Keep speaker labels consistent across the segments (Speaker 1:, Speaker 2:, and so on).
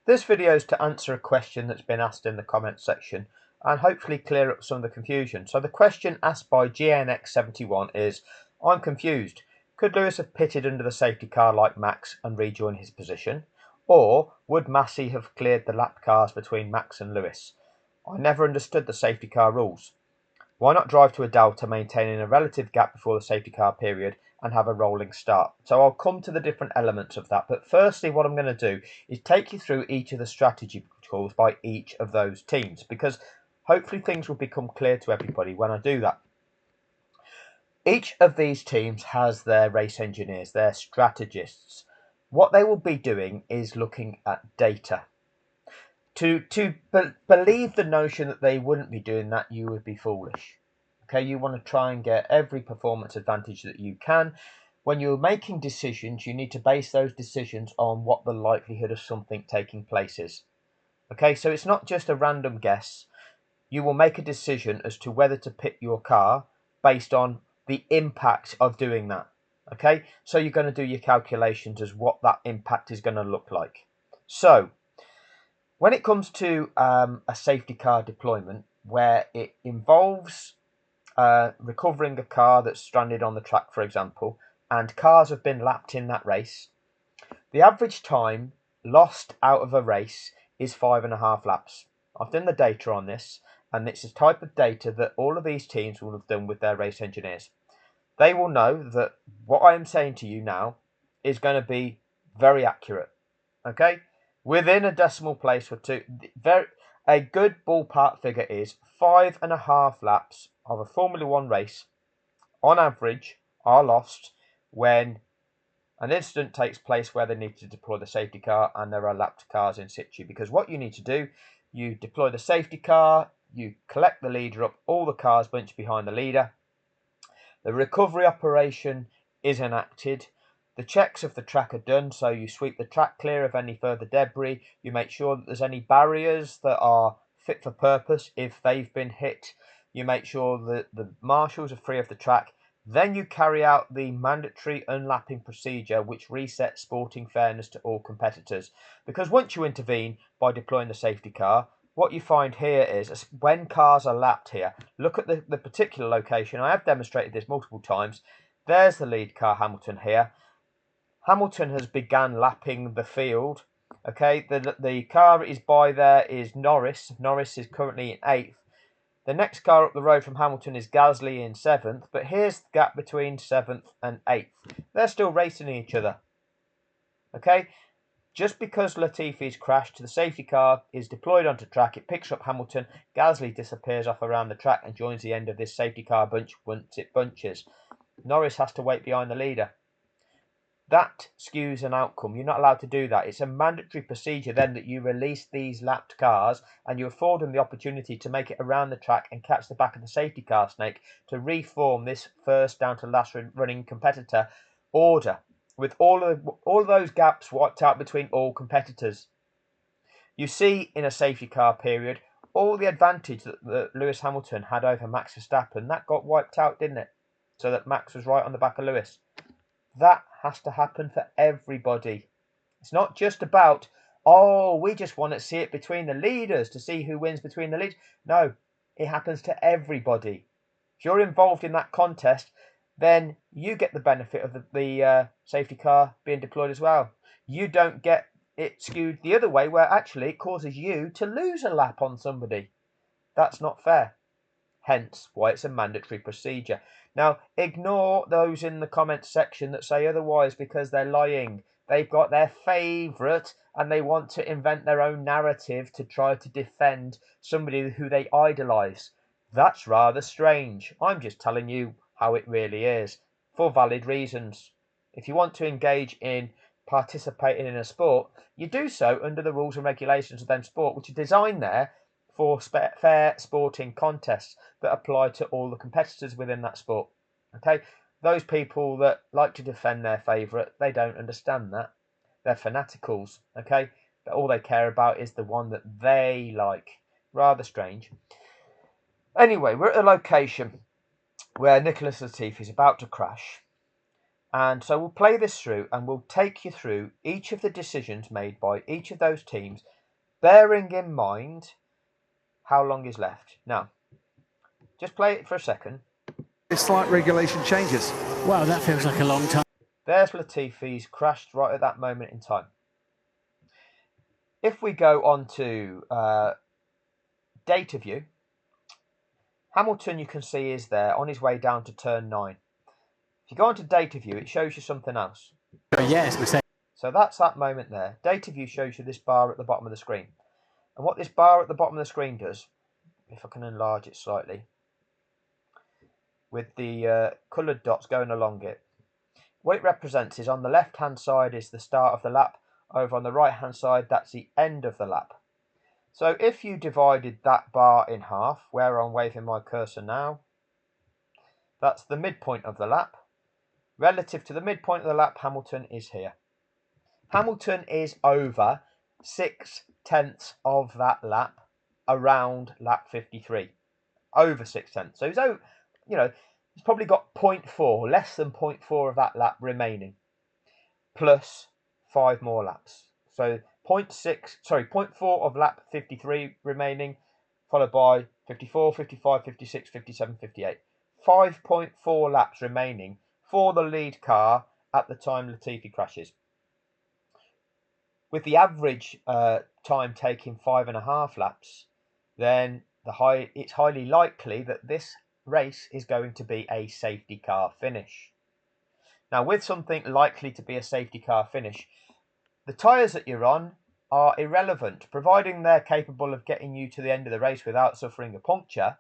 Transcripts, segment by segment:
Speaker 1: This video is to answer a question that's been asked in the comments section and hopefully clear up some of the confusion. So the question asked by GNX71 is, I'm confused. Could Lewis have pitted under the safety car like Max and rejoin his position? Or would Massey have cleared the lap cars between Max and Lewis? I never understood the safety car rules. Why not drive to a delta, maintaining a relative gap before the safety car period and have a rolling start? So I'll come to the different elements of that. But firstly, what I'm going to do is take you through each of the strategy calls by each of those teams, because hopefully things will become clear to everybody when I do that. Each of these teams has their race engineers, their strategists. What they will be doing is looking at data. To believe the notion that they wouldn't be doing that, you would be foolish. Okay, you want to try and get every performance advantage that you can. When you're making decisions, you need to base those decisions on what the likelihood of something taking place is. Okay, so it's not just a random guess. You will make a decision as to whether to pit your car based on the impact of doing that. Okay, so you're going to do your calculations as what that impact is going to look like. So when it comes to a safety car deployment where it involves recovering a car that's stranded on the track, for example, and cars have been lapped in that race, the average time lost out of a race is 5.5 laps. I've done the data on this, and it's a type of data that all of these teams will have done with their race engineers. They will know that what I am saying to you now is going to be very accurate. Okay? Within a decimal place or two, a good ballpark figure is 5.5 laps of a Formula One race, on average, are lost when an incident takes place where they need to deploy the safety car and there are lapped cars in situ. Because what you need to do, you deploy the safety car, you collect the leader up, all the cars bunch behind the leader. The recovery operation is enacted. The checks of the track are done, so you sweep the track clear of any further debris. You make sure that there's any barriers that are fit for purpose if they've been hit. You make sure that the marshals are free of the track. Then you carry out the mandatory unlapping procedure, which resets sporting fairness to all competitors. Because once you intervene by deploying the safety car, what you find here is when cars are lapped here, look at the particular location. I have demonstrated this multiple times. There's the lead car, Hamilton, here. Hamilton has begun lapping the field. Okay, the car is by there is Norris. Norris is currently in 8th. The next car up the road from Hamilton is Gasly in 7th, but here's the gap between 7th and 8th. They're still racing each other. Okay, just because Latifi's crashed, the safety car is deployed onto track, it picks up Hamilton, Gasly disappears off around the track and joins the end of this safety car bunch once it bunches. Norris has to wait behind the leader. That skews an outcome. You're not allowed to do that. It's a mandatory procedure then that you release these lapped cars and you afford them the opportunity to make it around the track and catch the back of the safety car snake to reform this first down to last running competitor order, with all of those gaps wiped out between all competitors. You see in a safety car period all the advantage that Lewis Hamilton had over Max Verstappen, that got wiped out, didn't it? So that Max was right on the back of Lewis. That has to happen for everybody. It's not just about, oh, we just want to see it between the leaders to see who wins between the leaders. No, it happens to everybody. If you're involved in that contest, then you get the benefit of the safety car being deployed as well. You don't get it skewed the other way where actually it causes you to lose a lap on somebody. That's not fair. Hence why it's a mandatory procedure. Now, ignore those in the comments section that say otherwise because they're lying. They've got their favourite and they want to invent their own narrative to try to defend somebody who they idolise. That's rather strange. I'm just telling you how it really is for valid reasons. If you want to engage in participating in a sport, you do so under the rules and regulations of them sport, which are designed there for fair sporting contests that apply to all the competitors within that sport. Okay, those people that like to defend their favourite, they don't understand that. They're fanaticals. Okay, but all they care about is the one that they like. Rather strange. Anyway, we're at a location where Nicholas Latifi is about to crash, And so we'll play this through and we'll take you through each of the decisions made by each of those teams, bearing in mind how long is left. Now, just play it for a second.
Speaker 2: Slight regulation changes.
Speaker 3: Wow, that feels like a long time.
Speaker 1: There's Latifi's crashed right at that moment in time. If we go on to data view, Hamilton, you can see, is there on his way down to turn 9. If you go on to data view, it shows you something else.
Speaker 3: Yes, we say.
Speaker 1: So that's that moment there. Data view shows you this bar at the bottom of the screen. And what this bar at the bottom of the screen does, if I can enlarge it slightly, with the coloured dots going along it, what it represents is on the left hand side is the start of the lap, over on the right hand side that's the end of the lap. So if you divided that bar in half, where I'm waving my cursor now, that's the midpoint of the lap. Relative to the midpoint of the lap, Hamilton is here. Hamilton is over 6/10 of that lap around lap 53. Over 6/10. So he's over, he's probably got 0.4, less than 0.4 of that lap remaining, plus 5 more laps. So 0.4 of lap 53 remaining, followed by 54, 55, 56, 57, 58. 5.4 laps remaining for the lead car at the time Latifi crashes. With the average time taking 5.5 laps, then it's highly likely that this race is going to be a safety car finish. Now, with something likely to be a safety car finish, the tyres that you're on are irrelevant. Providing they're capable of getting you to the end of the race without suffering a puncture,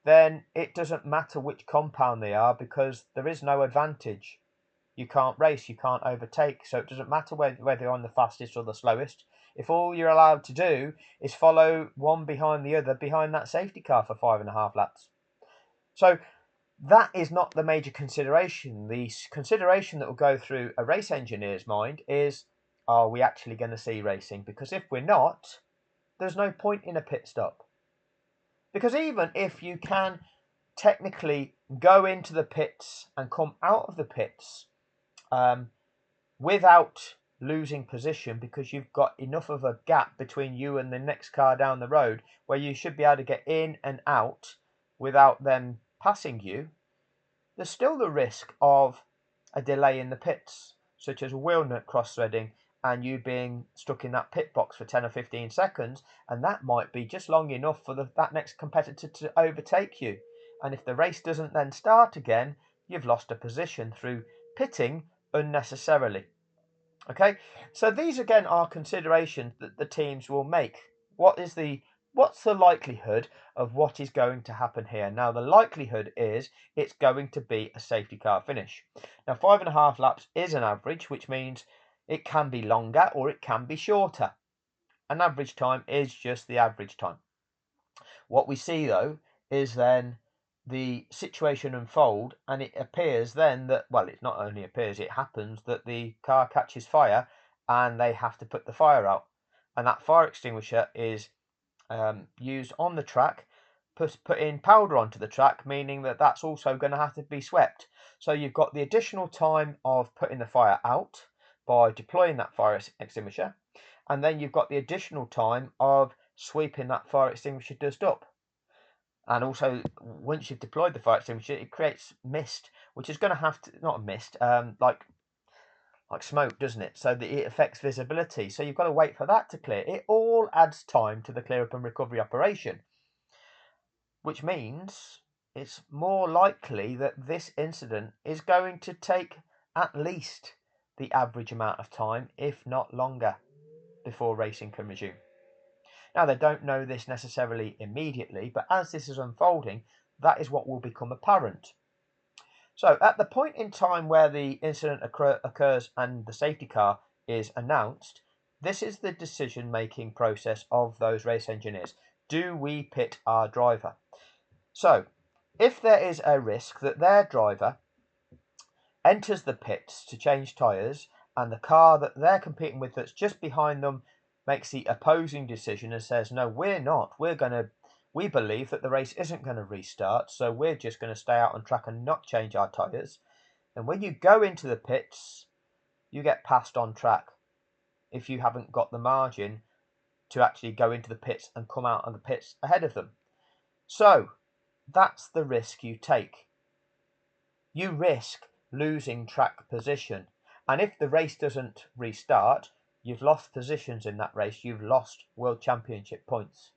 Speaker 1: then it doesn't matter which compound they are, because there is no advantage. You can't race, you can't overtake, so it doesn't matter whether you're on the fastest or the slowest. If all you're allowed to do is follow one behind the other behind that safety car for 5.5 laps. So that is not the major consideration. The consideration that will go through a race engineer's mind is, are we actually going to see racing? Because if we're not, there's no point in a pit stop. Because even if you can technically go into the pits and come out of the pits without losing position, because you've got enough of a gap between you and the next car down the road where you should be able to get in and out without them passing you, there's still the risk of a delay in the pits, such as wheel nut cross-threading and you being stuck in that pit box for 10 or 15 seconds, and that might be just long enough for that next competitor to overtake you. And if the race doesn't then start again, you've lost a position through pitting unnecessarily. Okay, so these again are considerations that the teams will make. What's the likelihood of what is going to happen here? Now, the likelihood is it's going to be a safety car finish. Now, 5.5 laps is an average, which means it can be longer or it can be shorter. An average time is just the average time. What we see though is then the situation unfold, and it appears then that, well, it not only appears, it happens that the car catches fire and they have to put the fire out, and that fire extinguisher is used on the track, putting powder onto the track, meaning that that's also going to have to be swept. So you've got the additional time of putting the fire out by deploying that fire extinguisher, and then you've got the additional time of sweeping that fire extinguisher dust up. And also, once you've deployed the fire extinguisher, it creates mist, which is going to have to, not a mist, like smoke, doesn't it? So that it affects visibility. So you've got to wait for that to clear. It all adds time to the clear up and recovery operation, which means it's more likely that this incident is going to take at least the average amount of time, if not longer, before racing can resume. Now, they don't know this necessarily immediately, but as this is unfolding, that is what will become apparent. So at the point in time where the incident occurs and the safety car is announced, this is the decision-making process of those race engineers. Do we pit our driver? So if there is a risk that their driver enters the pits to change tyres and the car that they're competing with that's just behind them makes the opposing decision and says, no, we're not, we believe that the race isn't going to restart, so we're just going to stay out on track and not change our tyres, And when you go into the pits, you get passed on track if you haven't got the margin to actually go into the pits and come out of the pits ahead of them. So that's the risk you take. You risk losing track position. And if the race doesn't restart, you've lost positions in that race. You've lost World Championship points.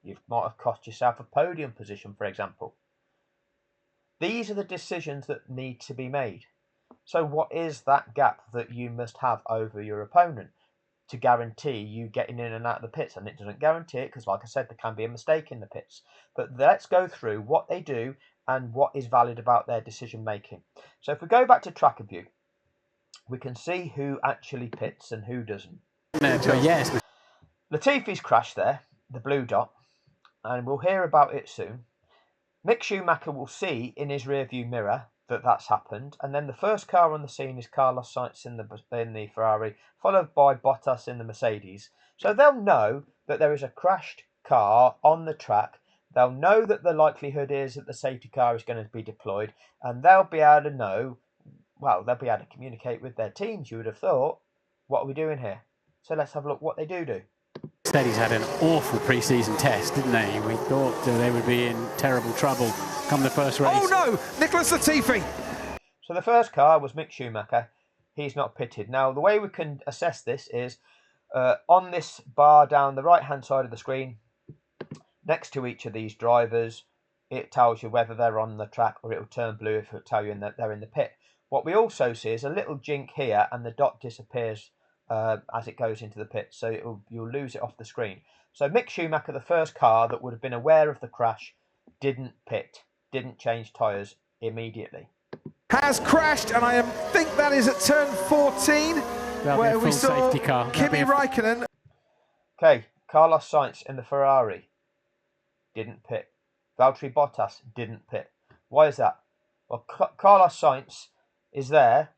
Speaker 1: You might have cost yourself a podium position, for example. These are the decisions that need to be made. So what is that gap that you must have over your opponent to guarantee you getting in and out of the pits? And it doesn't guarantee it because, like I said, there can be a mistake in the pits. But let's go through what they do and what is valid about their decision making. So if we go back to tracker view, we can see who actually pits and who doesn't.
Speaker 3: Yes.
Speaker 1: Latifi's crashed there, the blue dot, and we'll hear about it soon. Mick Schumacher will see in his rearview mirror that that's happened, and then the first car on the scene is Carlos Sainz in the Ferrari, followed by Bottas in the Mercedes. So they'll know that there is a crashed car on the track. They'll know that the likelihood is that the safety car is going to be deployed, and they'll be able to know, well, they'll be able to communicate with their teams, you would have thought, what are we doing here? So let's have a look what they do.
Speaker 3: Mercedes had an awful pre-season test, didn't they? We thought they would be in terrible trouble come the first race.
Speaker 2: Oh no, Nicholas Latifi.
Speaker 1: So the first car was Mick Schumacher. He's not pitted. Now, the way we can assess this is on this bar down the right-hand side of the screen, next to each of these drivers, it tells you whether they're on the track, or it'll turn blue if it'll tell you that they're in the pit. What we also see is a little jink here, and the dot disappears as it goes into the pit, so you'll lose it off the screen. So Mick Schumacher, the first car that would have been aware of the crash, didn't pit, didn't change tyres immediately.
Speaker 2: Has crashed, and I think that is at turn 14, where we saw Kimi Raikkonen.
Speaker 1: Okay, Carlos Sainz in the Ferrari didn't pit. Valtteri Bottas didn't pit. Why is that? Well, Carlos Sainz is there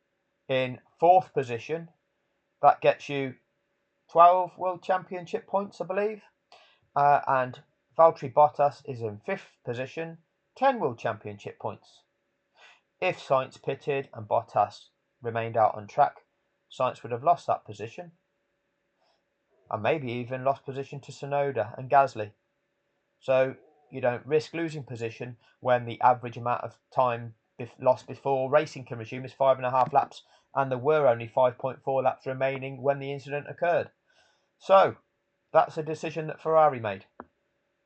Speaker 1: in 4th position. That gets you 12 World Championship points, I believe. And Valtteri Bottas is in 5th position, 10 World Championship points. If Sainz pitted and Bottas remained out on track, Sainz would have lost that position. And maybe even lost position to Tsunoda and Gasly. So you don't risk losing position when the average amount of time lost before racing can resume is 5.5 laps. And there were only 5.4 laps remaining when the incident occurred. So that's a decision that Ferrari made.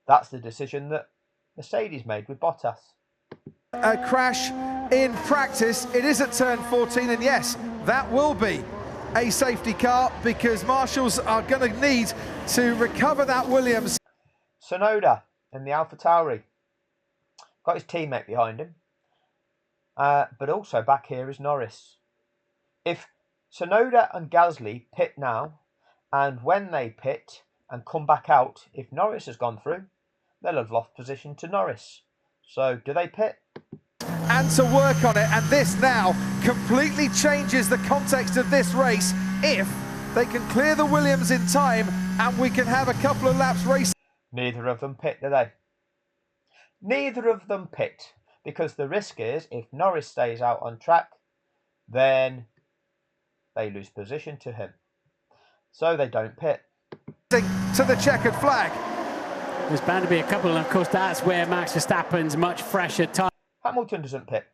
Speaker 1: That's the decision that Mercedes made with Bottas.
Speaker 2: A crash in practice. It is at turn 14, and yes, that will be a safety car because marshals are going to need to recover that Williams.
Speaker 1: Tsunoda in the AlphaTauri. Got his teammate behind him. But also back here is Norris. If Tsunoda and Gasly pit now, and when they pit and come back out, if Norris has gone through, they'll have lost position to Norris. So do they pit?
Speaker 2: And to work on it, and this now completely changes the context of this race if they can clear the Williams in time and we can have a couple of laps racing.
Speaker 1: Neither of them pit, do they? Neither of them pit, because the risk is if Norris stays out on track, then they lose position to him. So they don't pit.
Speaker 2: To the checkered flag.
Speaker 3: There's bound to be a couple, and of course that's where Max Verstappen's much fresher time.
Speaker 1: Hamilton doesn't pit.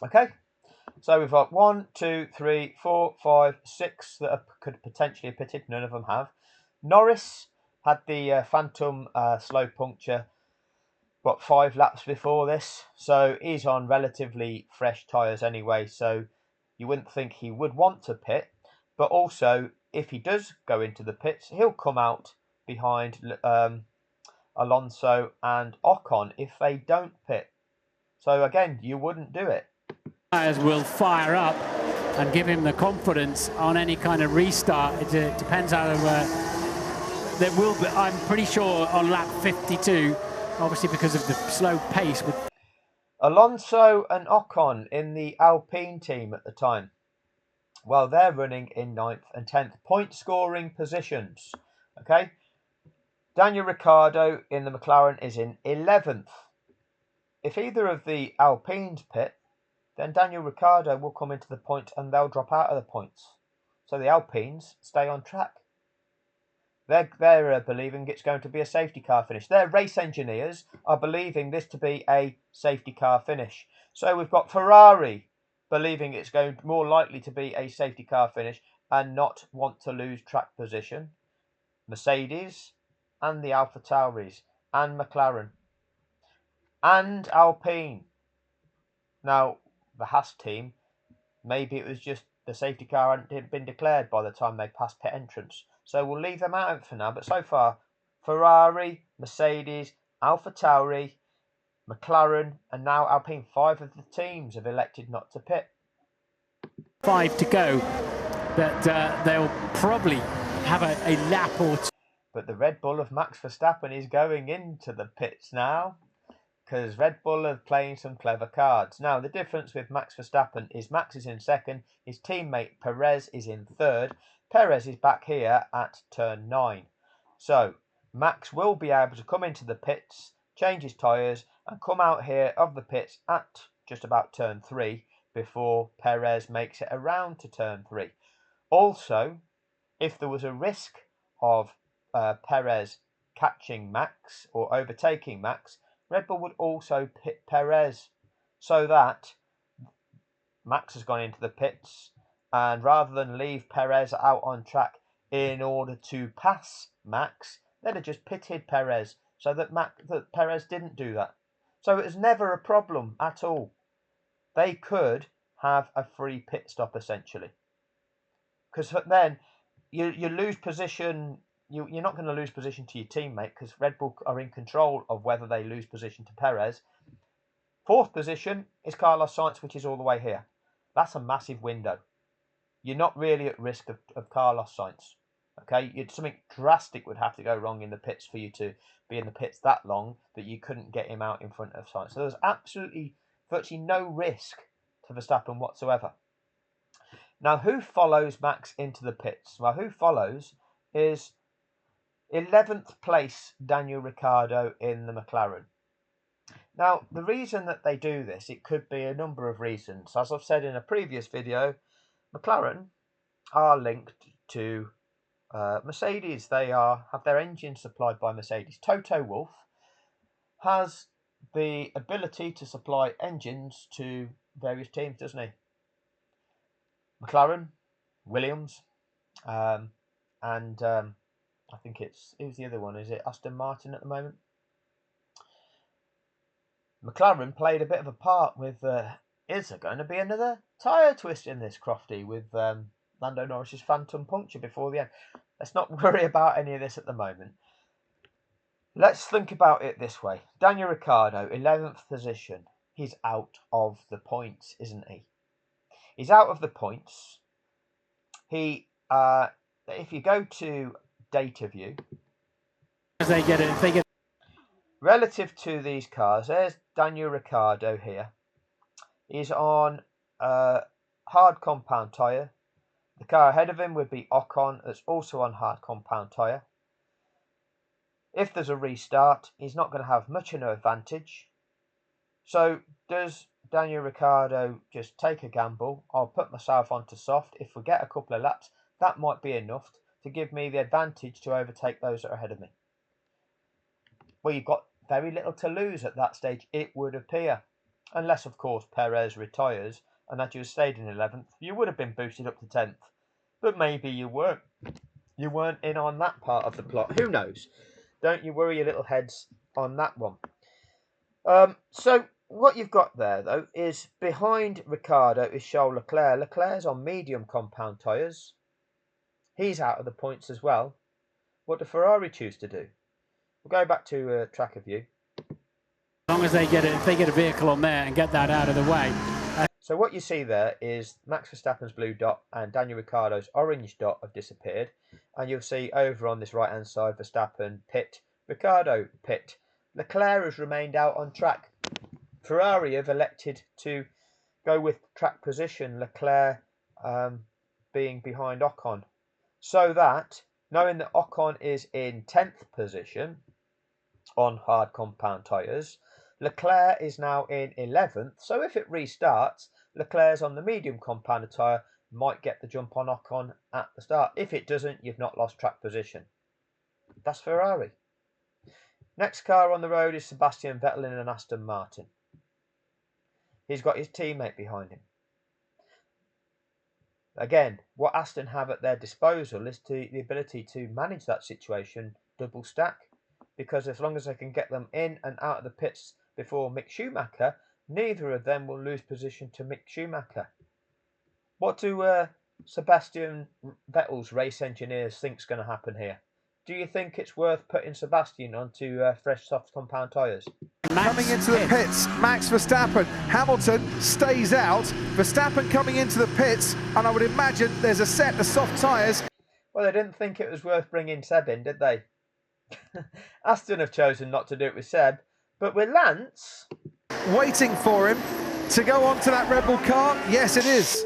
Speaker 1: Okay, so we've got 1, 2, 3, 4, 5, 6 that could potentially have pitted. None of them have. Norris had the phantom slow puncture, 5 laps before this, so he's on relatively fresh tyres anyway, so you wouldn't think he would want to pit. But also, if he does go into the pits, he'll come out behind Alonso and Ocon if they don't pit. So again, you wouldn't do it.
Speaker 3: Tyres will fire up and give him the confidence on any kind of restart. It depends how there will be. I'm pretty sure on lap 52, obviously because of the slow pace.
Speaker 1: Alonso and Ocon in the Alpine team at the time. Well, they're running in 9th and 10th point scoring positions. Okay. Daniel Ricciardo in the McLaren is in 11th. If either of the Alpines pit, then Daniel Ricciardo will come into the points and they'll drop out of the points. So the Alpines stay on track. They're believing it's going to be a safety car finish. Their race engineers are believing this to be a safety car finish. So we've got Ferrari believing it's going more likely to be a safety car finish and not want to lose track position. Mercedes and the AlphaTauris and McLaren and Alpine. Now, the Haas team, maybe it was just the safety car hadn't been declared by the time they passed pit entrance. So we'll leave them out for now. But so far, Ferrari, Mercedes, AlphaTauri, McLaren, and now Alpine, 5 of the teams have elected not to pit.
Speaker 3: 5 to go, that they'll probably have a lap or two.
Speaker 1: But the Red Bull of Max Verstappen is going into the pits now, because Red Bull are playing some clever cards. Now, the difference with Max Verstappen is Max is in second, his teammate Perez is in third. Perez is back here at turn 9. So, Max will be able to come into the pits, change his tyres, and come out here of the pits at just about turn 3 before Perez makes it around to turn 3. Also, if there was a risk of Perez catching Max or overtaking Max, Red Bull would also pit Perez, so that Max has gone into the pits, and rather than leave Perez out on track in order to pass Max, they'd have just pitted Perez, so that Perez didn't do that. So it was never a problem at all. They could have a free pit stop essentially, because then you lose position. You're not going to lose position to your teammate, because Red Bull are in control of whether they lose position to Perez. 4th position is Carlos Sainz, which is all the way here. That's a massive window. You're not really at risk of Carlos Sainz. Okay, something drastic would have to go wrong in the pits for you to be in the pits that long that you couldn't get him out in front of Sainz. So there's absolutely virtually no risk to Verstappen whatsoever. Now, who follows Max into the pits? Well, who follows is 11th place Daniel Ricciardo in the McLaren. Now, the reason that they do this, it could be a number of reasons. As I've said in a previous video, McLaren are linked to Mercedes. They have their engines supplied by Mercedes. Toto Wolff has the ability to supply engines to various teams, doesn't he? McLaren, Williams, and I think who's the other one? Is it Aston Martin at the moment? McLaren played a bit of a part with. Is there going to be another tyre twist in this, Crofty, with Lando Norris's phantom puncture before the end? Let's not worry about any of this at the moment. Let's think about it this way. Daniel Ricciardo, 11th position. He's out of the points, isn't he? He's out of the points. He, if you go to data view,
Speaker 3: They get it.
Speaker 1: Relative to these cars, there's Daniel Ricciardo here. He's on a hard compound tyre. The car ahead of him would be Ocon, that's also on hard compound tyre. If there's a restart, he's not going to have much of an advantage. So does Daniel Ricciardo just take a gamble? I'll put myself onto soft. If we get a couple of laps, that might be enough to give me the advantage to overtake those that are ahead of me. Well, you've got very little to lose at that stage, it would appear. Unless, of course, Perez retires and that you stayed in 11th, you would have been boosted up to 10th. But maybe you weren't. You weren't in on that part of the plot. Who knows? Don't you worry your little heads on that one. So what you've got there, though, is behind Ricciardo is Charles Leclerc. Leclerc's on medium compound tyres. He's out of the points as well. What do Ferrari choose to do? We'll go back to track of view.
Speaker 3: As long as they get if they get a vehicle on there and get that out of the way.
Speaker 1: So what you see there is Max Verstappen's blue dot and Daniel Ricciardo's orange dot have disappeared. And you'll see over on this right-hand side, Verstappen pit, Ricciardo pit. Leclerc has remained out on track. Ferrari have elected to go with track position, Leclerc being behind Ocon. So that, knowing that Ocon is in 10th position on hard compound tyres, Leclerc is now in 11th. So if it restarts, Leclerc's on the medium compounder tyre, might get the jump on Ocon at the start. If it doesn't, you've not lost track position. That's Ferrari. Next car on the road is Sebastian Vettel in an Aston Martin. He's got his teammate behind him. Again, what Aston have at their disposal is the ability to manage that situation double stack, because as long as they can get them in and out of the pits before Mick Schumacher, neither of them will lose position to Mick Schumacher. What do Sebastian Vettel's race engineers think is going to happen here? Do you think it's worth putting Sebastian onto fresh soft compound tyres?
Speaker 2: Coming into the pits, Max Verstappen. Hamilton stays out. Verstappen coming into the pits, and I would imagine there's a set of soft tyres.
Speaker 1: Well, they didn't think it was worth bringing Seb in, did they? Aston have chosen not to do it with Seb, but with Lance
Speaker 2: waiting for him to go onto that Red Bull car. Yes, it is.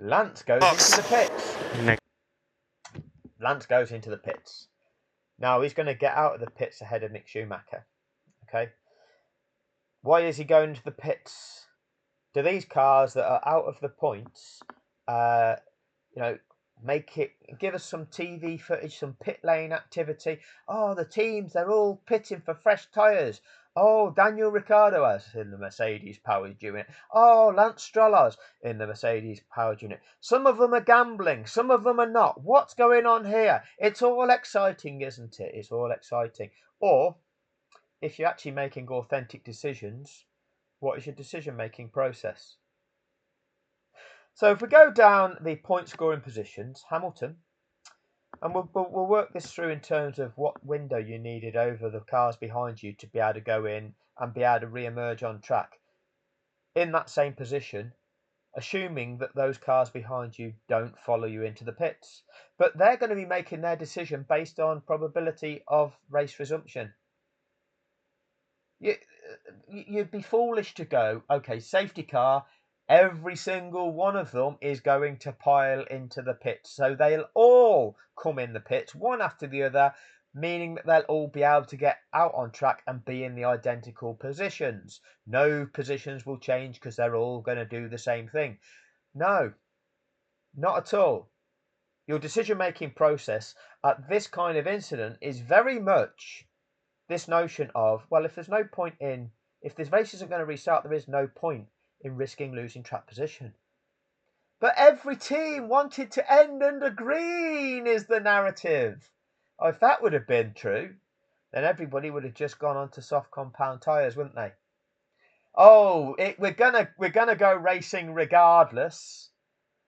Speaker 1: Lance goes into the pits. Lance goes into the pits. Now he's going to get out of the pits ahead of Mick Schumacher. Okay. Why is he going to the pits? Do these cars that are out of the points, give us some TV footage, some pit lane activity? Oh, the teams, they're all pitting for fresh tyres. Oh, Daniel Ricciardo has in the Mercedes powered unit. Oh, Lance Stroll has in the Mercedes powered unit. Some of them are gambling, some of them are not. What's going on here? It's all exciting, isn't it? It's all exciting. Or, if you're actually making authentic decisions, what is your decision-making process? So if we go down the point scoring positions, Hamilton, and we'll work this through in terms of what window you needed over the cars behind you to be able to go in and be able to re-emerge on track. In that same position, assuming that those cars behind you don't follow you into the pits. But they're going to be making their decision based on probability of race resumption. You'd be foolish to go, okay, safety car, every single one of them is going to pile into the pits. So they'll all come in the pits, one after the other, meaning that they'll all be able to get out on track and be in the identical positions. No positions will change because they're all going to do the same thing. No, not at all. Your decision-making process at this kind of incident is very much this notion of, well, if there's no point in, if this race isn't going to restart, there is no point in risking losing track position. But every team wanted to end under green is the narrative. Oh, if that would have been true, then everybody would have just gone on to soft compound tyres, wouldn't they? Oh, we're gonna go racing regardless.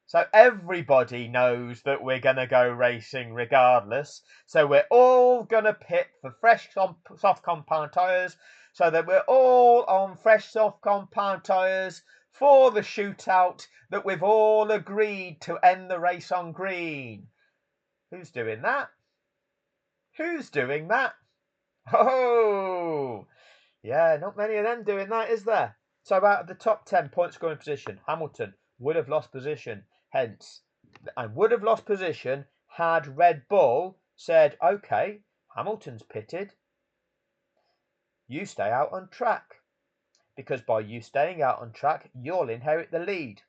Speaker 1: So everybody knows that we're going to go racing regardless. So we're all going to pit for fresh soft compound tyres, so that we're all on fresh soft compound tyres for the shootout that we've all agreed to end the race on green. Who's doing that? Who's doing that? Oh, yeah, not many of them doing that, is there? So out of the top 10 point scoring position, Hamilton would have lost position. Hence, I would have lost position had Red Bull said, okay, Hamilton's pitted, you stay out on track. Because by you staying out on track, you'll inherit the lead.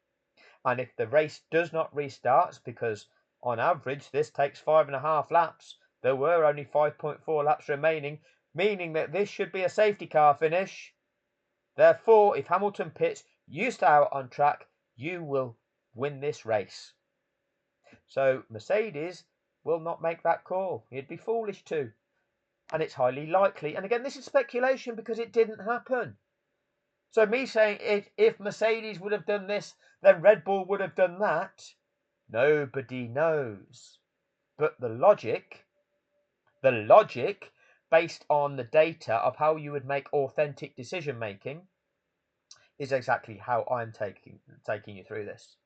Speaker 1: And if the race does not restart, because on average this takes 5.5 laps, there were only 5.4 laps remaining, meaning that this should be a safety car finish. Therefore, if Hamilton pits, you stay out on track, you will win this race. So Mercedes will not make that call. It'd be foolish to. And it's highly likely. And again, this is speculation because it didn't happen. So me saying if Mercedes would have done this, then Red Bull would have done that, nobody knows. But the logic based on the data of how you would make authentic decision making is exactly how I'm taking you through this.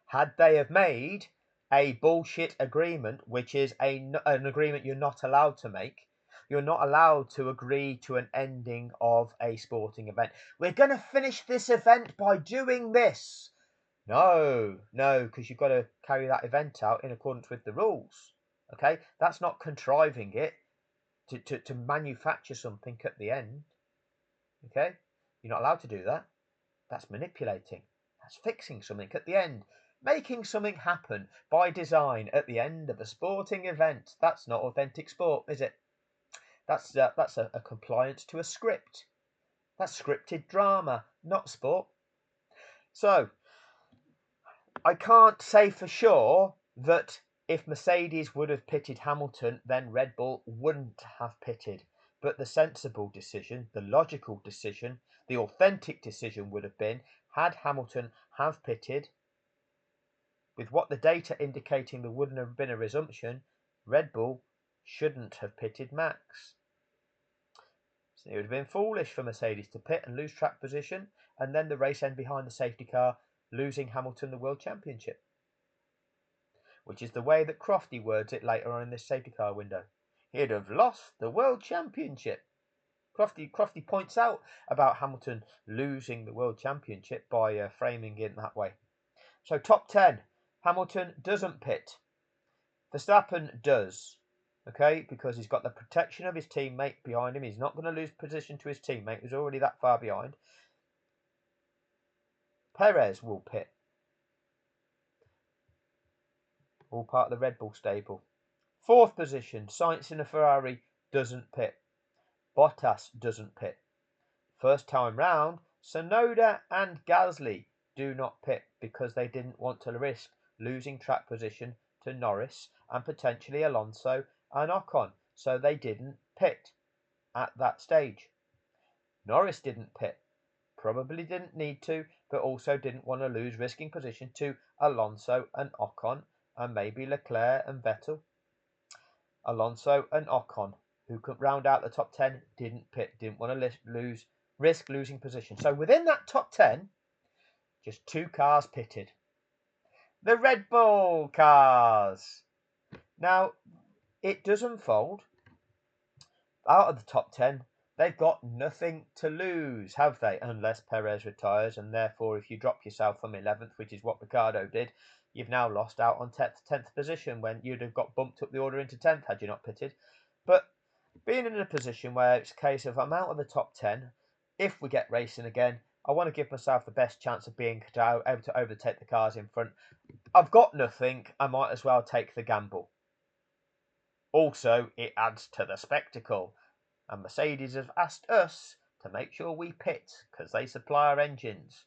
Speaker 1: Had they have made a bullshit agreement, which is an agreement you're not allowed to make, you're not allowed to agree to an ending of a sporting event. We're going to finish this event by doing this. No, because you've got to carry that event out in accordance with the rules. Okay, that's not contriving it. to manufacture something at the end. Okay? You're not allowed to do that. That's manipulating. That's fixing something at the end. Making something happen by design at the end of a sporting event. That's not authentic sport, is it? That's a compliance to a script. That's scripted drama, not sport. So, I can't say for sure that if Mercedes would have pitted Hamilton, then Red Bull wouldn't have pitted. But the sensible decision, the logical decision, the authentic decision would have been, had Hamilton have pitted, with what the data indicating there wouldn't have been a resumption, Red Bull shouldn't have pitted Max. So it would have been foolish for Mercedes to pit and lose track position, and then the race end behind the safety car, losing Hamilton the World Championship. Which is the way that Crofty words it later on in this safety car window. He'd have lost the World Championship. Crofty points out about Hamilton losing the World Championship by framing it that way. So top 10, Hamilton doesn't pit. Verstappen does, okay, because he's got the protection of his teammate behind him. He's not going to lose position to his teammate who's already that far behind. Perez will pit. All part of the Red Bull stable. 4th position, Sainz in a Ferrari doesn't pit. Bottas doesn't pit. First time round, Tsunoda and Gasly do not pit because they didn't want to risk losing track position to Norris and potentially Alonso and Ocon, so they didn't pit at that stage. Norris didn't pit. Probably didn't need to, but also didn't want to lose risking position to Alonso and Ocon and maybe Leclerc and Vettel. Alonso and Ocon, who could round out the top 10, didn't pit, didn't want to risk losing position. So within that top 10, just 2 cars pitted. The Red Bull cars. Now, it does unfold. Out of the top 10, they've got nothing to lose, have they? Unless Perez retires, and therefore if you drop yourself from 11th, which is what Ricciardo did, you've now lost out on 10th position when you'd have got bumped up the order into 10th had you not pitted. But being in a position where it's a case of I'm out of the top 10, if we get racing again, I want to give myself the best chance of being able to overtake the cars in front. I've got nothing, I might as well take the gamble. Also, it adds to the spectacle. And Mercedes have asked us to make sure we pit because they supply our engines.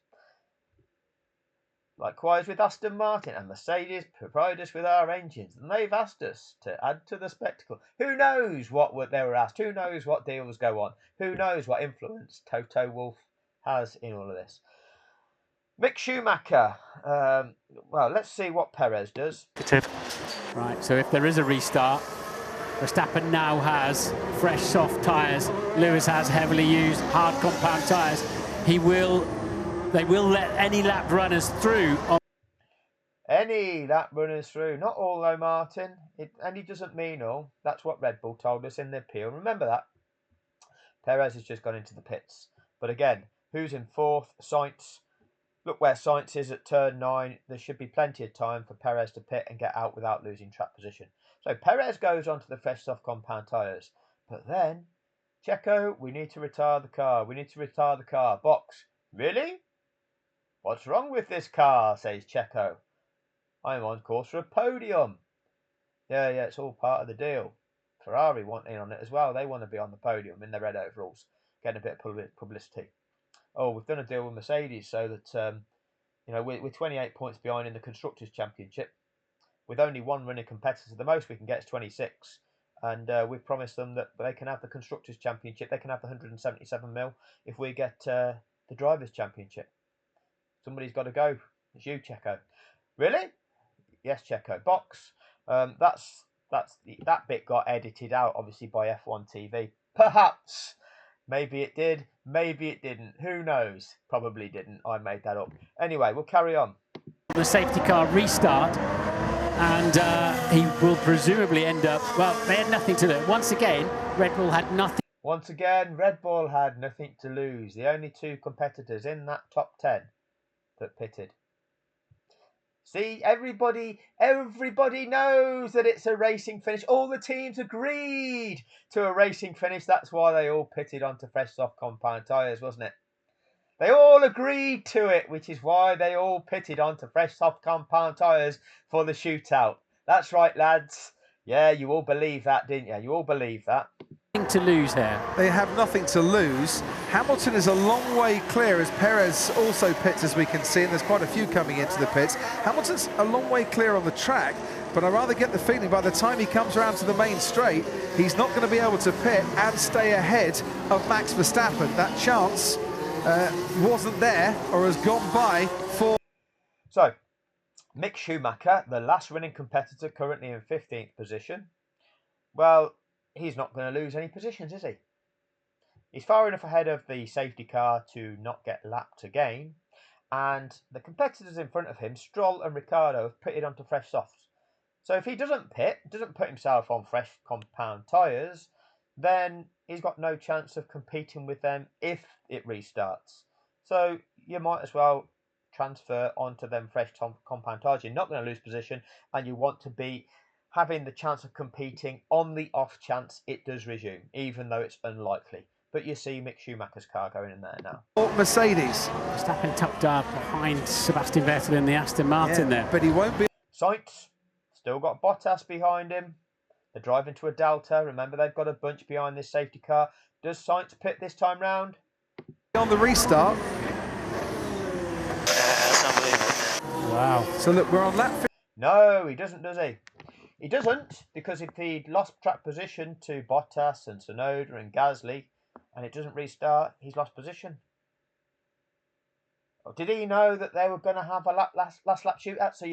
Speaker 1: Likewise with Aston Martin and Mercedes provide us with our engines, and they've asked us to add to the spectacle. Who knows what they were asked? Who knows what deals go on? Who knows what influence Toto Wolff has in all of this? Mick Schumacher. Well, let's see what Perez does.
Speaker 3: Right, so if there is a restart, Verstappen now has fresh soft tyres. Lewis has heavily used hard compound tyres. They will let any lap runners through.
Speaker 1: Any lap runners through. Not all though, Martin. And he doesn't mean all. That's what Red Bull told us in the appeal. Remember that. Perez has just gone into the pits. But again, who's in 4th? Sainz. Look where Sainz is at turn 9. There should be plenty of time for Perez to pit and get out without losing track position. So Perez goes onto the fresh soft compound tyres. But then, Checo, we need to retire the car. We need to retire the car. Box. Really? What's wrong with this car, says Checo. I'm on course for a podium. Yeah, it's all part of the deal. Ferrari want in on it as well. They want to be on the podium in their red overalls, getting a bit of publicity. Oh, we've done a deal with Mercedes so that, we're 28 points behind in the Constructors' Championship. With only one running competitor, the most we can get is 26. And we've promised them that they can have the Constructors' Championship. They can have the 177 mil if we get the Drivers' Championship. Somebody's got to go. It's you, Checo. Really? Yes, Checo. Box. That bit got edited out, obviously, by F1 TV. Perhaps. Maybe it did. Maybe it didn't. Who knows? Probably didn't. I made that up. Anyway, we'll carry on.
Speaker 3: The safety car restart, and he will presumably end up. Well, they had nothing to lose. Once again, Red Bull had nothing.
Speaker 1: Once again, Red Bull had nothing to lose. The only 2 competitors in that top 10 that pitted. See, everybody knows that it's a racing finish. All the teams agreed to a racing finish. That's why they all pitted onto fresh soft compound tyres, wasn't it? They all agreed to it, which is why they all pitted onto fresh soft compound tyres for the shootout. That's right, lads. Yeah, you all believe that, didn't you? You all believe that.
Speaker 3: To lose here.
Speaker 2: They have nothing to lose. Hamilton is a long way clear as Perez also pits, as we can see, and there's quite a few coming into the pits. Hamilton's a long way clear on the track, but I rather get the feeling by the time he comes around to the main straight, he's not going to be able to pit and stay ahead of Max Verstappen. That chance wasn't there, or has gone by for...
Speaker 1: So, Mick Schumacher, the last winning competitor, currently in 15th position. Well, he's not going to lose any positions, is he? He's far enough ahead of the safety car to not get lapped again. And the competitors in front of him, Stroll and Ricciardo, have pitted onto fresh softs. So if he doesn't put himself on fresh compound tyres, then he's got no chance of competing with them if it restarts. So you might as well transfer onto them fresh compound tyres. You're not going to lose position, and you want to be having the chance of competing on the off chance it does resume, even though it's unlikely. But you see Mick Schumacher's car going in there now.
Speaker 2: Mercedes.
Speaker 3: Verstappen tucked up behind Sebastian Vettel in the Aston Martin there.
Speaker 2: But he won't be...
Speaker 1: Sainz, still got Bottas behind him. They're driving to a Delta. Remember, they've got a bunch behind this safety car. Does Sainz pit this time round?
Speaker 2: On the restart.
Speaker 4: That's unbelievable.
Speaker 3: Wow.
Speaker 2: So look, we're on lap...
Speaker 1: No, he doesn't, does he? He doesn't, because if he'd lost track position to Bottas and Tsunoda and Gasly, and it doesn't restart, he's lost position. Or did he know that they were going to have a last lap shootout? So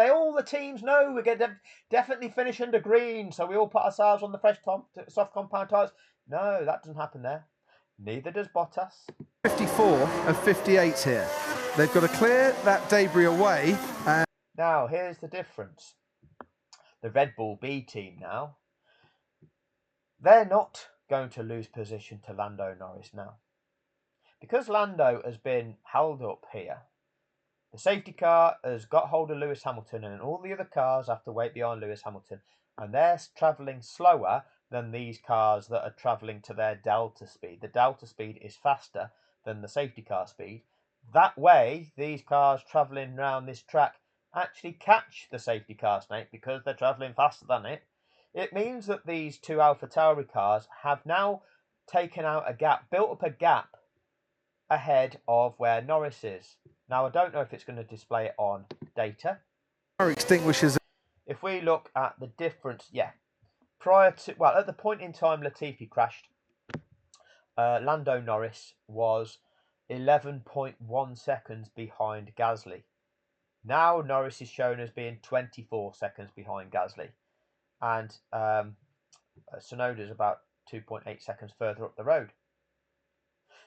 Speaker 1: all the teams know we're going to definitely finish under green, so we all put ourselves on the fresh soft compound tyres. No, that doesn't happen there. Neither does Bottas.
Speaker 2: 54 of 58 here. They've got to clear that debris away. And
Speaker 1: now, here's the difference. The Red Bull B team now, they're not going to lose position to Lando Norris now. Because Lando has been held up here, the safety car has got hold of Lewis Hamilton, and all the other cars have to wait behind Lewis Hamilton, and they're travelling slower than these cars that are travelling to their delta speed. The delta speed is faster than the safety car speed. That way, these cars travelling around this track actually catch the safety car snake because they're travelling faster than it. It means that these two AlphaTauri cars have now taken out a gap, built up a gap ahead of where Norris is. Now, I don't know if it's going to display it on data.
Speaker 2: fire extinguishers.
Speaker 1: If we look at the difference, prior to, well, at the point in time Latifi crashed, Lando Norris was 11.1 seconds behind Gasly. Now Norris is shown as being 24 seconds behind Gasly. And Tsunoda's about 2.8 seconds further up the road.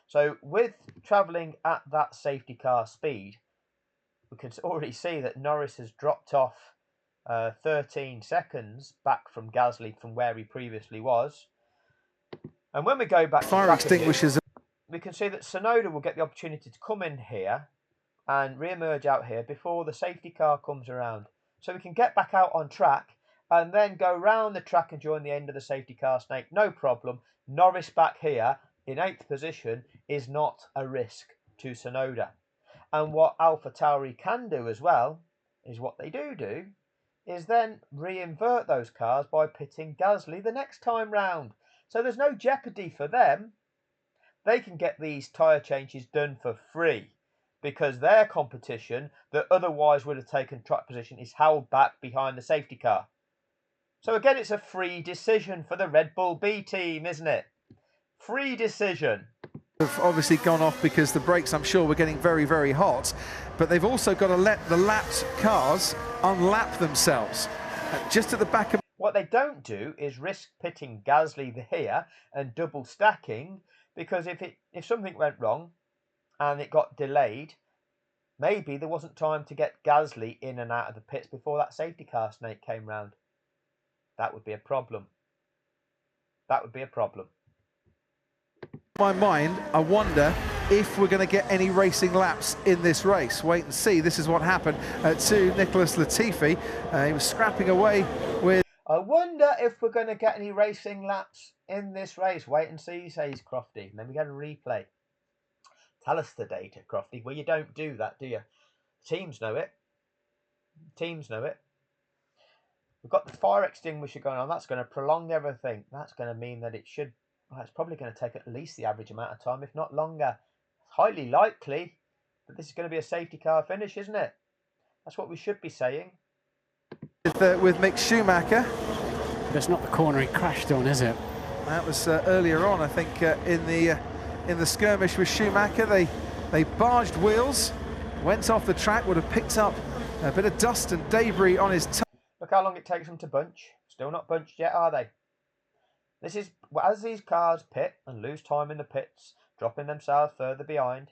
Speaker 1: So with travelling at that safety car speed, we can already see that Norris has dropped off 13 seconds back from Gasly from where he previously was. And when we go back
Speaker 2: Fire
Speaker 1: to
Speaker 2: extinguishers.
Speaker 1: we can see that Tsunoda will get the opportunity to come in here and re-emerge out here before the safety car comes around. So we can get back out on track and then go round the track and join the end of the safety car snake. No problem. Norris back here in 8th position is not a risk to Tsunoda. And what AlphaTauri can do as well is what they do is then re-invert those cars by pitting Gasly the next time round. So there's no jeopardy for them. They can get these tyre changes done for free because their competition that otherwise would have taken track position is held back behind the safety car. So again, it's a free decision for the Red Bull B team, isn't it? Free decision.
Speaker 2: Have obviously gone off because the brakes, I'm sure, were getting very, very hot. But they've also got to let the lapped cars unlap themselves. Just at the back of...
Speaker 1: What they don't do is risk pitting Gasly here and double stacking, because if something went wrong and it got delayed, maybe there wasn't time to get Gasly in and out of the pits before that safety car snake came round. That would be a problem. That would be a problem.
Speaker 2: In my mind, I wonder if we're going to get any racing laps in this race. Wait and see. This is what happened to Nicholas Latifi. He was scrapping away with...
Speaker 1: I wonder if we're going to get any racing laps in this race. Wait and see, says Crofty. And then we get a replay. Tell us the data, Crofty. Well, you don't do that, do you? Teams know it. Teams know it. We've got the fire extinguisher going on. That's going to prolong everything. That's going to mean that it should... Well, it's probably going to take at least the average amount of time, if not longer. Highly likely that this is going to be a safety car finish, isn't it? That's what we should be saying.
Speaker 2: With Mick Schumacher.
Speaker 3: That's not the corner he crashed on, is it?
Speaker 2: That was earlier on, I think, in the skirmish with Schumacher. They barged wheels, went off the track, would have picked up a bit of dust and debris on his...
Speaker 1: Look how long it takes them to bunch. Still not bunched yet, are they? This is, as these cars pit and lose time in the pits, dropping themselves further behind,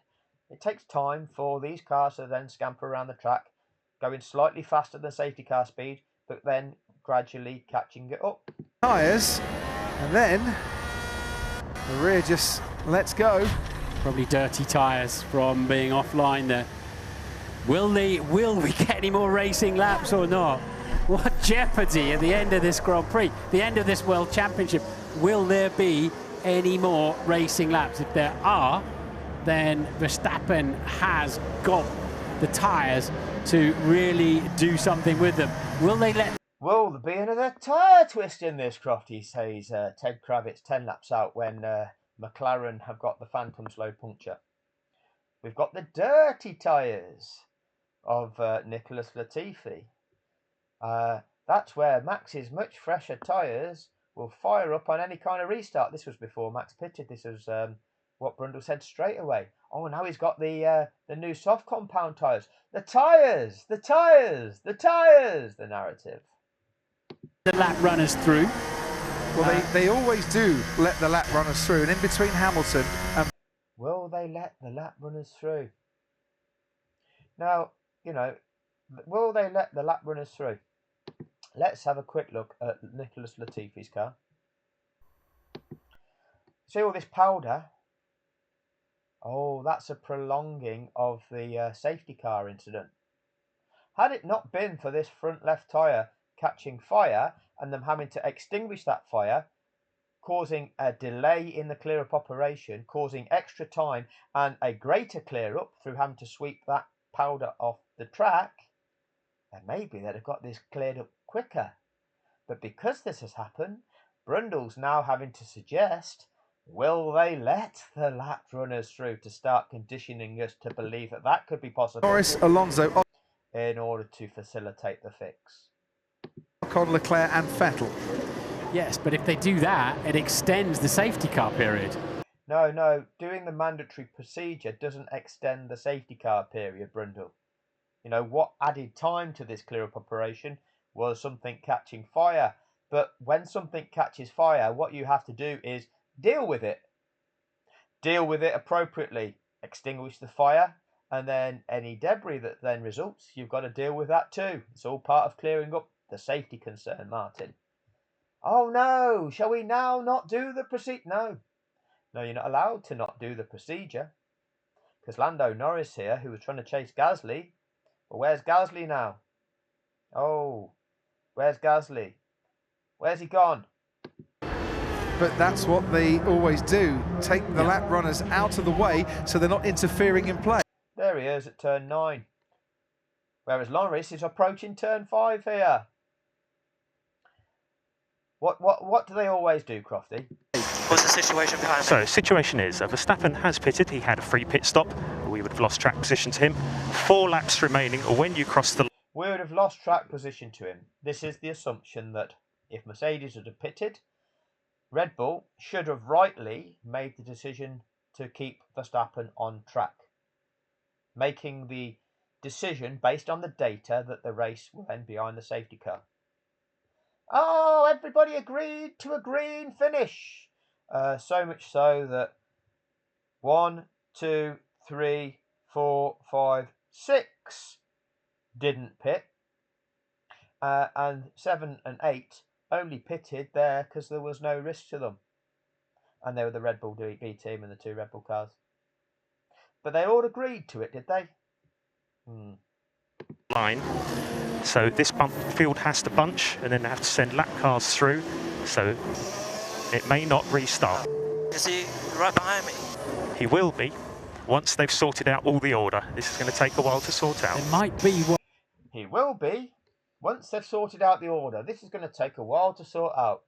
Speaker 1: it takes time for these cars to then scamper around the track, going slightly faster than safety car speed, but then gradually catching it up.
Speaker 2: Tyres, and then the rear just lets go.
Speaker 3: Probably dirty tyres from being offline there. Will we get any more racing laps or not? What jeopardy at the end of this Grand Prix, the end of this World Championship. Will there be any more racing laps? If there are, then Verstappen has got the tyres to really do something with them. Will they let...
Speaker 1: Will there be another tyre twist in this, Crofty, says Ted Kravitz 10 laps out when McLaren have got the phantom slow puncture. We've got the dirty tyres of Nicholas Latifi. That's where Max's much fresher tyres will fire up on any kind of restart. This was before Max pitted. This was what Brundle said straight away. Oh, now he's got the new soft compound tyres. The tyres, the tyres, the tyres, the narrative.
Speaker 3: The lap runners through.
Speaker 2: Well, they always do let the lap runners through, and in between Hamilton and...
Speaker 1: Will they let the lap runners through? Now, you know, will they let the lap runners through? Let's have a quick look at Nicholas Latifi's car. See all this powder? Oh, that's a prolonging of the safety car incident. Had it not been for this front left tyre catching fire and them having to extinguish that fire, causing a delay in the clear-up operation, causing extra time and a greater clear-up through having to sweep that powder off the track, then maybe they'd have got this cleared up quicker. But because this has happened, Brundle's now having to suggest, will they let the lap runners through to start conditioning us to believe that that could be possible?
Speaker 2: Norris, Alonso...
Speaker 1: in order to facilitate the fix.
Speaker 2: on Leclerc and Vettel.
Speaker 3: Yes, but if they do that, it extends the safety car period.
Speaker 1: No, doing the mandatory procedure doesn't extend the safety car period, Brundle. You know, what added time to this clear-up operation was something catching fire. But when something catches fire, what you have to do is deal with it. Deal with it appropriately. Extinguish the fire, and then any debris that then results, you've got to deal with that too. It's all part of clearing up the safety concern, Martin. Oh no, shall we now not do the procedure? No, you're not allowed to not do the procedure. Because Lando Norris here, who was trying to chase Gasly, well, where's Gasly now? Oh, where's Gasly? Where's he gone?
Speaker 2: But that's what they always do. Take the lap runners out of the way so they're not interfering in play.
Speaker 1: There he is at turn 9. Whereas Norris is approaching turn 5 here. What do they always do, Crofty?
Speaker 4: What's the situation behind me?
Speaker 5: So, the situation is, Verstappen has pitted. He had a free pit stop. We would have lost track position to him. 4 laps remaining when you cross the...
Speaker 1: We would have lost track position to him. This is the assumption that if Mercedes had pitted, Red Bull should have rightly made the decision to keep Verstappen on track, making the decision based on the data that the race went behind the safety car. Oh, everybody agreed to a green finish. So much so that 1, 2, 3, 4, 5, 6 didn't pit. And 7 and 8 only pitted there because there was no risk to them. And they were the Red Bull B team and the 2 Red Bull cars. But they all agreed to it, did they?
Speaker 5: Line. So this field has to bunch, and then they have to send lap cars through. So it may not restart.
Speaker 4: Is he right behind me?
Speaker 5: He will be once they've sorted out all the order. This is going to take a while to sort out.
Speaker 3: It might be one.
Speaker 1: He will be once they've sorted out the order. This is going to take a while to sort out.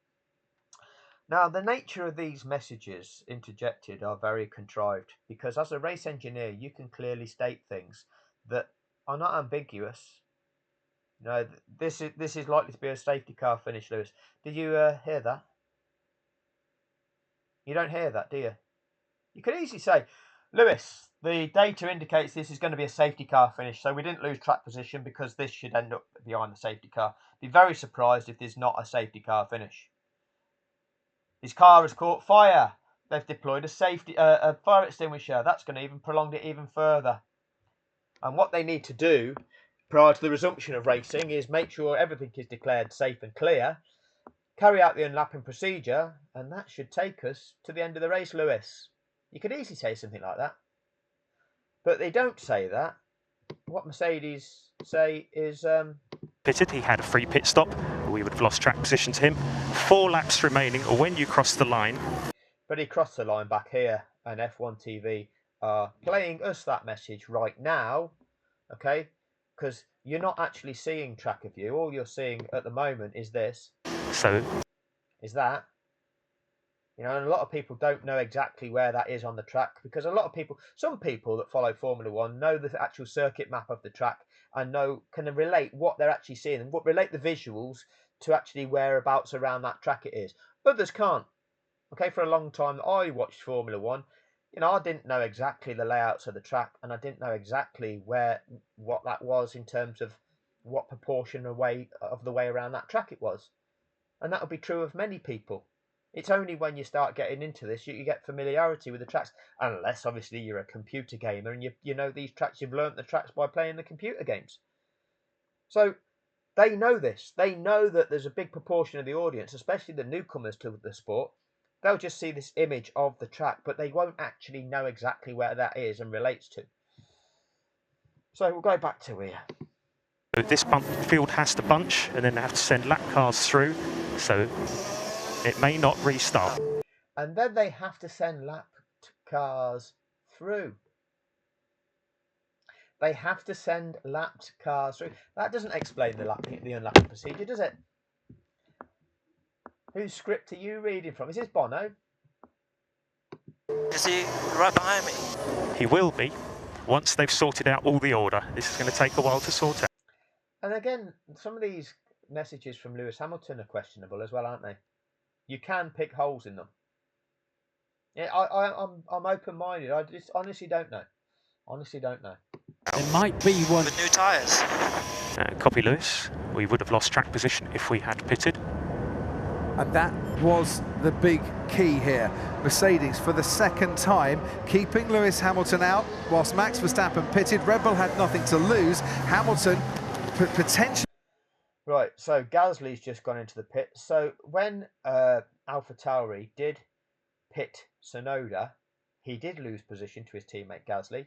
Speaker 1: Now, the nature of these messages interjected are very contrived, because as a race engineer, you can clearly state things that are not ambiguous. No, this is likely to be a safety car finish, Lewis. Did you hear that? You don't hear that, do you? You could easily say, Lewis, the data indicates this is going to be a safety car finish, so we didn't lose track position because this should end up behind the safety car. Be very surprised if there's not a safety car finish. His car has caught fire. They've deployed a fire extinguisher. That's going to even prolong it even further. And what they need to do prior to the resumption of racing is make sure everything is declared safe and clear, carry out the unlapping procedure, and that should take us to the end of the race, Lewis. You could easily say something like that. But they don't say that. What Mercedes say is...
Speaker 5: Pitted, he had a free pit stop. We would have lost track position to him. 4 laps remaining when you cross the line.
Speaker 1: But he crossed the line back here, and F1 TV are playing us that message right now, okay? Because you're not actually seeing track of you. All you're seeing at the moment is this.
Speaker 5: So...
Speaker 1: is that. You know, and a lot of people don't know exactly where that is on the track, because a lot of people, some people that follow Formula One know the actual circuit map of the track and can relate what they're actually seeing and relate the visuals to actually whereabouts around that track it is. Others can't. Okay, for a long time I watched Formula One. You know, I didn't know exactly the layouts of the track, and I didn't know exactly what that was in terms of what proportion of the way around that track it was. And that would be true of many people. It's only when you start getting into this you get familiarity with the tracks, unless obviously you're a computer gamer and you know these tracks, you've learnt the tracks by playing the computer games. So they know this. They know that there's a big proportion of the audience, especially the newcomers to the sport, they'll just see this image of the track, but they won't actually know exactly where that is and relates to. So we'll go back to here.
Speaker 5: This field has to bunch, and then they have to send lap cars through. So it may not restart.
Speaker 1: And then they have to send lapped cars through. They have to send lapped cars through. That doesn't explain the unlapping procedure, does it? Whose script are you reading from? Is this Bono?
Speaker 4: Is he right behind me?
Speaker 5: He will be once they've sorted out all the order. This is going to take a while to sort out.
Speaker 1: And again, some of these messages from Lewis Hamilton are questionable as well, aren't they? You can pick holes in them. Yeah, I'm open-minded. I just honestly don't know. Honestly don't know.
Speaker 3: There might be one.
Speaker 4: With new tyres.
Speaker 5: Copy, Lewis. We would have lost track position if we had pitted.
Speaker 2: And that was the big key here. Mercedes, for the second time, keeping Lewis Hamilton out, whilst Max Verstappen pitted. Red Bull had nothing to lose. Hamilton potentially...
Speaker 1: Right, so Gasly's just gone into the pit. So when AlphaTauri did pit Tsunoda, he did lose position to his teammate Gasly,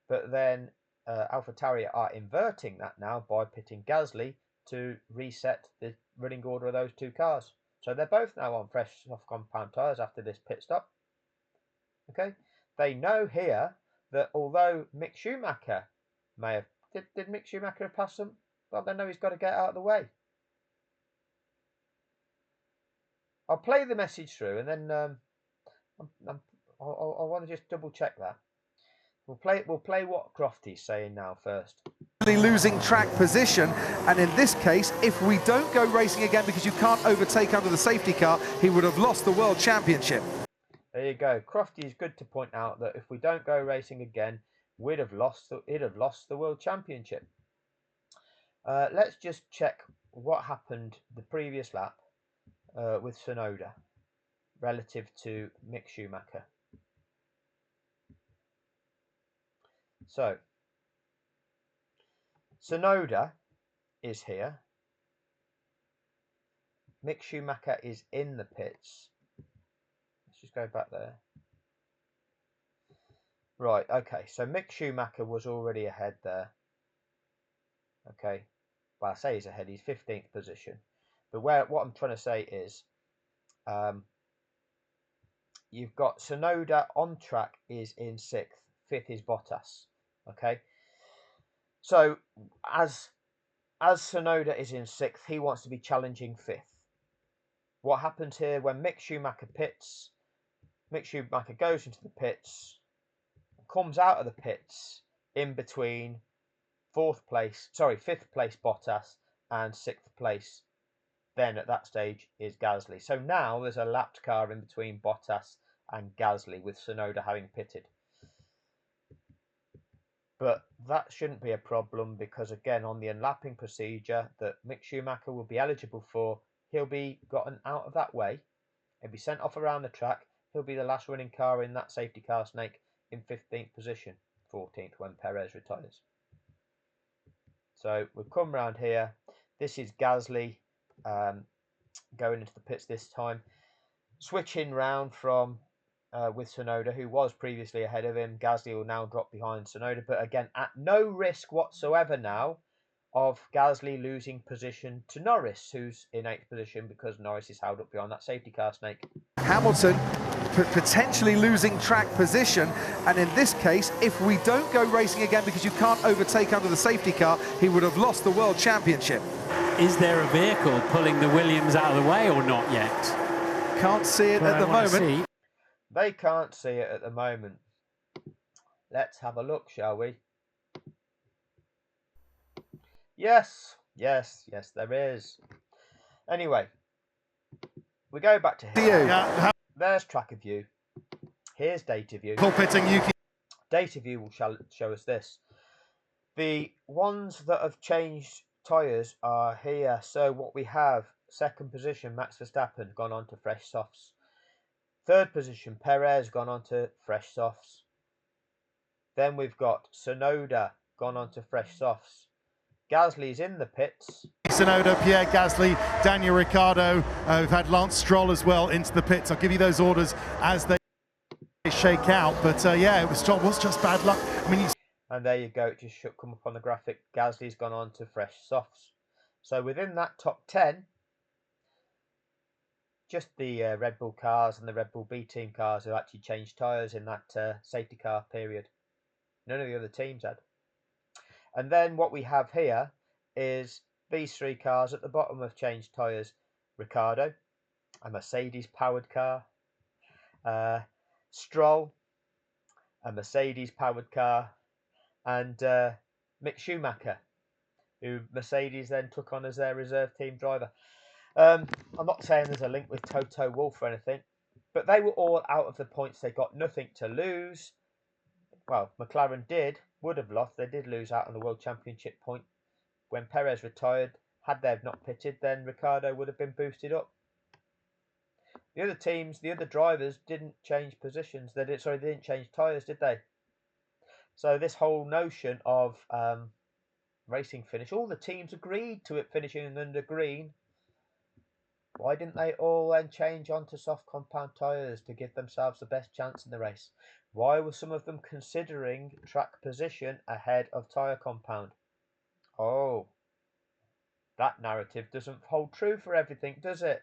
Speaker 1: but then AlphaTauri are inverting that now by pitting Gasly to reset the running order of those two cars. So they're both now on fresh soft compound tyres after this pit stop. Okay, they know here that although Mick Schumacher may have... Did Mick Schumacher have passed them? Well, they know he's got to get out of the way. I'll play the message through, and then I want to just double check that. We'll play what Crofty's saying now first.
Speaker 2: Losing track position, and in this case, if we don't go racing again because you can't overtake under the safety car, he would have lost the World Championship.
Speaker 1: There you go. Crofty is good to point out that if we don't go racing again, he'd have lost the World Championship. Let's just check what happened the previous lap with Tsunoda relative to Mick Schumacher. So, Tsunoda is here. Mick Schumacher is in the pits. Let's just go back there. Right, okay, so Mick Schumacher was already ahead there. Okay, well, I say he's ahead, he's 15th position. But what I'm trying to say is, you've got Tsunoda on track is in 6th, 5th is Bottas. Okay, so as Tsunoda is in 6th, he wants to be challenging 5th. What happens here when Mick Schumacher pits? Mick Schumacher goes into the pits, comes out of the pits in between 5th place Bottas and 6th place. Then at that stage is Gasly. So now there's a lapped car in between Bottas and Gasly with Tsunoda having pitted. But that shouldn't be a problem because, again, on the unlapping procedure that Mick Schumacher will be eligible for, he'll be gotten out of that way. He'll be sent off around the track. He'll be the last running car in that safety car snake in 15th position, 14th when Perez retires. So we've come round here. This is Gasly going into the pits this time. Switching round from with Tsunoda, who was previously ahead of him. Gasly will now drop behind Tsunoda, but again, at no risk whatsoever now of Gasly losing position to Norris, who's in 8th position because Norris is held up behind that safety car snake.
Speaker 2: Hamilton potentially losing track position, and in this case, if we don't go racing again because you can't overtake under the safety car, he would have lost the World Championship.
Speaker 3: Is there a vehicle pulling the Williams out of the way or not yet?
Speaker 2: Can't see it at the moment.
Speaker 1: They can't see it at the moment. Let's have a look, shall we? Yes, there is. Anyway, we go back to here. There's tracker view. Here's data view. Data view will show us this. The ones that have changed tyres are here. So what we have, 2nd position, Max Verstappen, gone on to fresh softs. 3rd position, Perez, gone on to fresh softs. Then we've got Tsunoda, gone on to fresh softs. Gasly's in the pits.
Speaker 6: Tsunoda, Pierre Gasly, Daniel Ricciardo. We've had Lance Stroll as well into the pits. I'll give you those orders as they shake out. But yeah, Stroll was just bad luck. I mean,
Speaker 1: and there you go. It just should come up on the graphic. Gasly's gone on to fresh softs. So within that top 10, just the Red Bull cars and the Red Bull B team cars have actually changed tyres in that safety car period. None of the other teams had. And then what we have here is these 3 cars at the bottom have changed tyres. Ricciardo, a Mercedes powered car. Stroll, a Mercedes powered car. And Mick Schumacher, who Mercedes then took on as their reserve team driver. I'm not saying there's a link with Toto Wolff or anything, but they were all out of the points. They got nothing to lose. Well, McLaren would have lost. They did lose out on the World Championship point. When Perez retired, had they not pitted, then Ricciardo would have been boosted up. The other teams, the other drivers didn't change positions. They didn't change tyres, did they? So this whole notion of racing finish, all the teams agreed to it finishing under green. Why didn't they all then change onto soft compound tyres to give themselves the best chance in the race? Why were some of them considering track position ahead of tyre compound? Oh, that narrative doesn't hold true for everything, does it?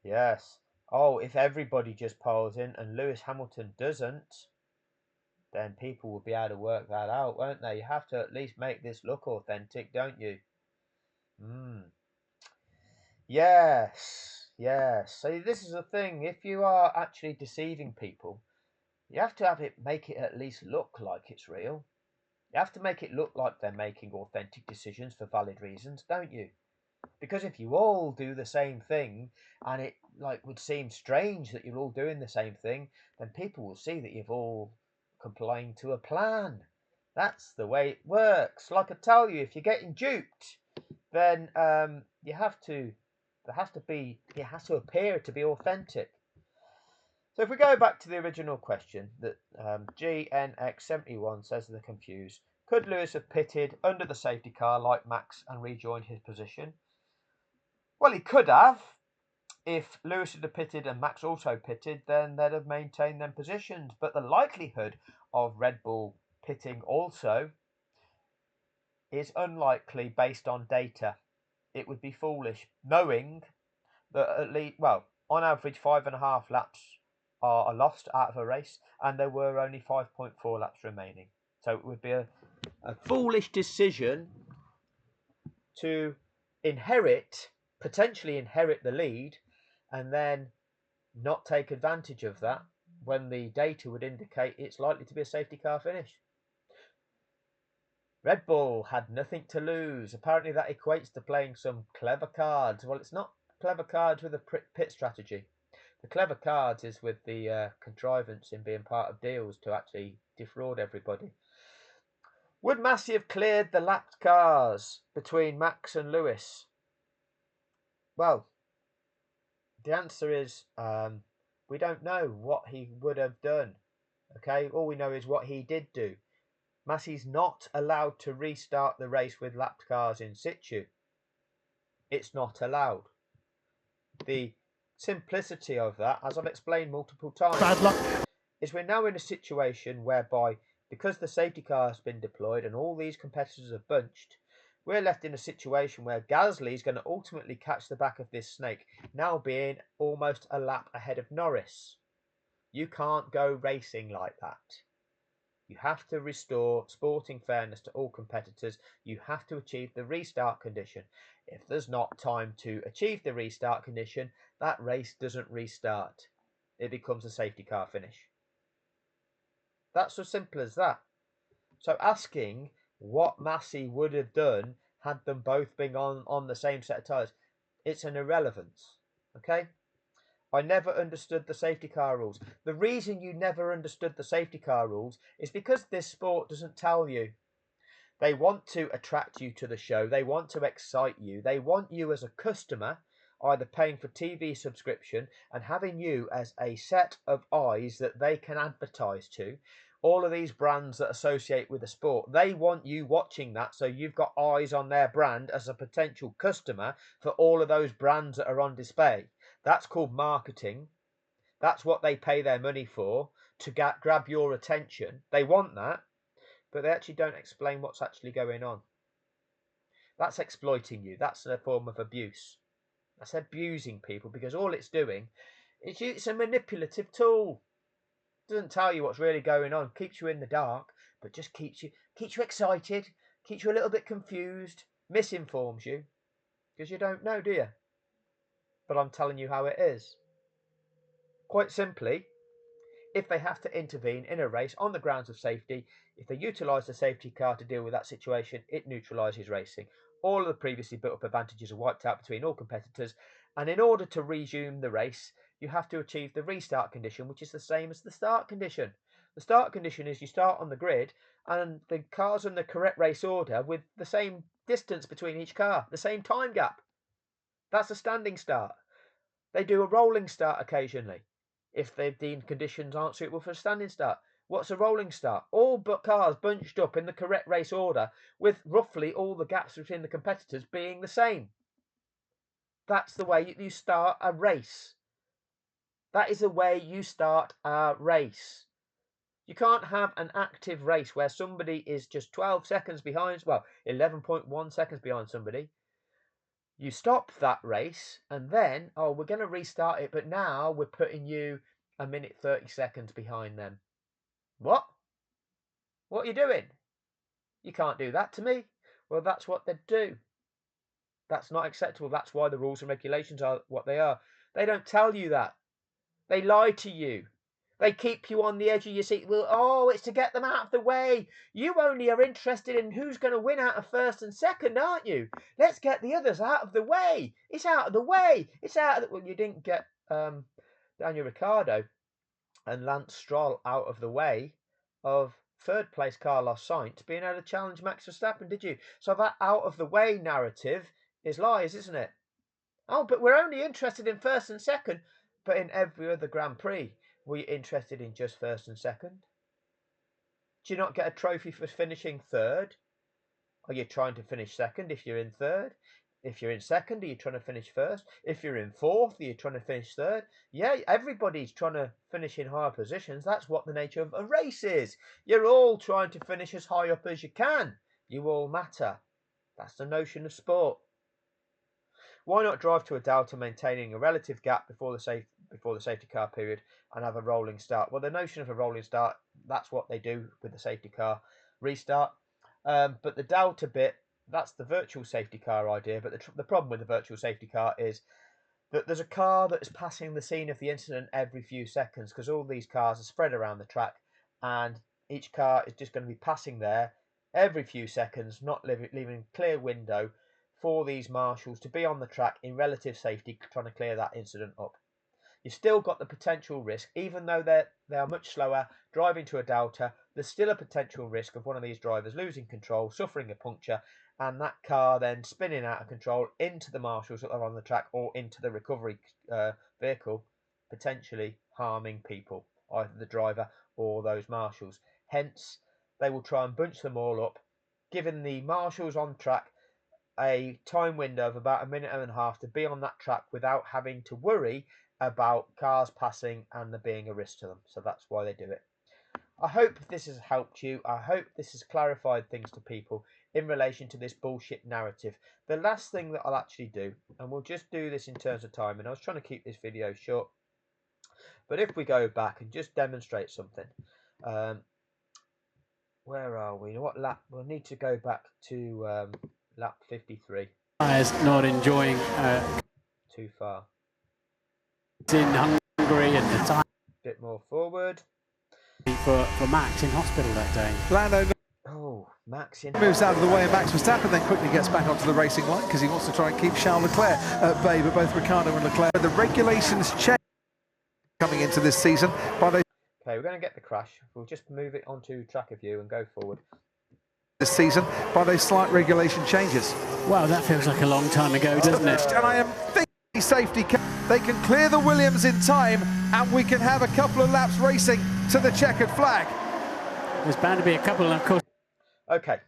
Speaker 1: Yes. Oh, if everybody just piles in and Lewis Hamilton doesn't, then people will be able to work that out, won't they? You have to at least make this look authentic, don't you? Yes. So this is the thing. If you are actually deceiving people, you have to make it at least look like it's real. You have to make it look like they're making authentic decisions for valid reasons, don't you? Because if you all do the same thing, and it would seem strange that you're all doing the same thing, then people will see that you've all complying to a plan. That's the way it works. Like I tell you, if you're getting duped, then it has to appear to be authentic. So if we go back to the original question that GNX71 says they're confused, could Lewis have pitted under the safety car like Max and rejoined his position? Well, he could have, If Lewis had pitted and Max also pitted, then they'd have maintained them positions. But the likelihood of Red Bull pitting also is unlikely based on data. It would be foolish, knowing that at least, well, on average, 5.5 laps are lost out of a race, and there were only 5.4 laps remaining. So it would be a foolish decision to potentially inherit the lead, and then not take advantage of that when the data would indicate it's likely to be a safety car finish. Red Bull had nothing to lose. Apparently that equates to playing some clever cards. Well, it's not clever cards with a pit strategy. The clever cards is with the contrivance in being part of deals to actually defraud everybody. Would Massey have cleared the lapped cars between Max and Lewis? Well, the answer is we don't know what he would have done. Okay, all we know is what he did do. Massey's not allowed to restart the race with lapped cars in situ. It's not allowed. The simplicity of that, as I've explained multiple times,
Speaker 6: Bad luck.
Speaker 1: is we're now in a situation whereby, because the safety car has been deployed and all these competitors have bunched, we're left in a situation where Gasly is going to ultimately catch the back of this snake, now being almost a lap ahead of Norris. You can't go racing like that. You have to restore sporting fairness to all competitors. You have to achieve the restart condition. If there's not time to achieve the restart condition, that race doesn't restart. It becomes a safety car finish. That's as simple as that. So asking what Massey would have done had them both been on the same set of tyres, it's an irrelevance. Okay? I never understood the safety car rules. The reason you never understood the safety car rules is because this sport doesn't tell you. They want to attract you to the show. They want to excite you. They want you as a customer, either paying for TV subscription and having you as a set of eyes that they can advertise to. All of these brands that associate with the sport, they want you watching that, so you've got eyes on their brand as a potential customer for all of those brands that are on display. That's called marketing. That's what they pay their money for, to grab your attention. They want that, but they actually don't explain what's actually going on. That's exploiting you. That's a form of abuse. That's abusing people, because all it's doing is it's a manipulative tool. It doesn't tell you what's really going on. Keeps you in the dark, but just keeps you excited, keeps you a little bit confused, misinforms you, because you don't know, do you? But I'm telling you how it is. Quite simply, if they have to intervene in a race on the grounds of safety, if they utilise the safety car to deal with that situation, it neutralises racing. All of the previously built up advantages are wiped out between all competitors, and in order to resume the race, you have to achieve the restart condition, which is the same as the start condition. The start condition is you start on the grid, and the cars in the correct race order with the same distance between each car, the same time gap. That's a standing start. They do a rolling start occasionally if they've deemed conditions aren't suitable for a standing start. What's a rolling start? All but cars bunched up in the correct race order with roughly all the gaps between the competitors being the same. That's the way you start a race. That is the way you start a race. You can't have an active race where somebody is just 12 seconds behind, well, 11.1 seconds behind somebody. You stop that race and then, oh, we're going to restart it, but now we're putting you a minute 30 seconds behind them. What? What are you doing? You can't do that to me. Well, that's what they do. That's not acceptable. That's why the rules and regulations are what they are. They don't tell you that. They lie to you. They keep you on the edge of your seat. Well, oh, it's to get them out of the way. You only are interested in who's going to win out of first and second, aren't you? Let's get the others out of the way. It's out of the way. It's out of the... Well, you didn't get Daniel Ricciardo and Lance Stroll out of the way of third place Carlos Sainz being able to challenge Max Verstappen, did you? So that out of the way narrative is lies, isn't it? Oh, but we're only interested in first and second. But in every other Grand Prix, were you interested in just first and second? Do you not get a trophy for finishing third? Are you trying to finish second if you're in third? If you're in second, are you trying to finish first? If you're in fourth, are you trying to finish third? Yeah, everybody's trying to finish in higher positions. That's what the nature of a race is. You're all trying to finish as high up as you can. You all matter. That's the notion of sport. Why not drive to a delta maintaining a relative gap before the safety car period and have a rolling start? Well, the notion of a rolling start, that's what they do with the safety car restart. But the delta bit, that's the virtual safety car idea. But the problem with the virtual safety car is that there's a car that is passing the scene of the incident every few seconds, because all these cars are spread around the track and each car is just going to be passing there every few seconds, not leaving a clear window for these marshals to be on the track in relative safety trying to clear that incident up. You've still got the potential risk, even though they are much slower driving to a delta, there's still a potential risk of one of these drivers losing control, suffering a puncture, and that car then spinning out of control into the marshals that are on the track or into the recovery vehicle, potentially harming people, either the driver or those marshals. Hence, they will try and bunch them all up, giving the marshals on track a time window of about a minute and a half to be on that track without having to worry about cars passing and there being a risk to them. So that's why they do it. I hope this has helped you. I hope this has clarified things to people in relation to this bullshit narrative. The last thing that I'll actually do, and we'll just do this in terms of time, and I was trying to keep this video short, but if we go back and just demonstrate something, where are we? What lap? We'll need to go back to lap 53.
Speaker 3: Not enjoying
Speaker 1: Too far.
Speaker 3: in Hungary and the time
Speaker 1: Bit more forward.
Speaker 3: for Max in hospital that day.
Speaker 2: Lando
Speaker 1: Oh, Max in.
Speaker 2: moves out of the way, and Max Verstappen then quickly gets back onto the racing line because he wants to try and keep Charles Leclerc at bay, but both Ricciardo and Leclerc. The regulations change coming into this season by those.
Speaker 1: Okay, we're going to get the crash. We'll just move it onto track of view and go forward.
Speaker 2: This season by those slight regulation changes.
Speaker 3: Well, that feels like a long time ago, doesn't it?
Speaker 2: And I am thinking safety car. They can clear the Williams in time, and we can have a couple of laps racing to the checkered flag.
Speaker 3: There's bound to be a couple, and of course.
Speaker 1: Okay,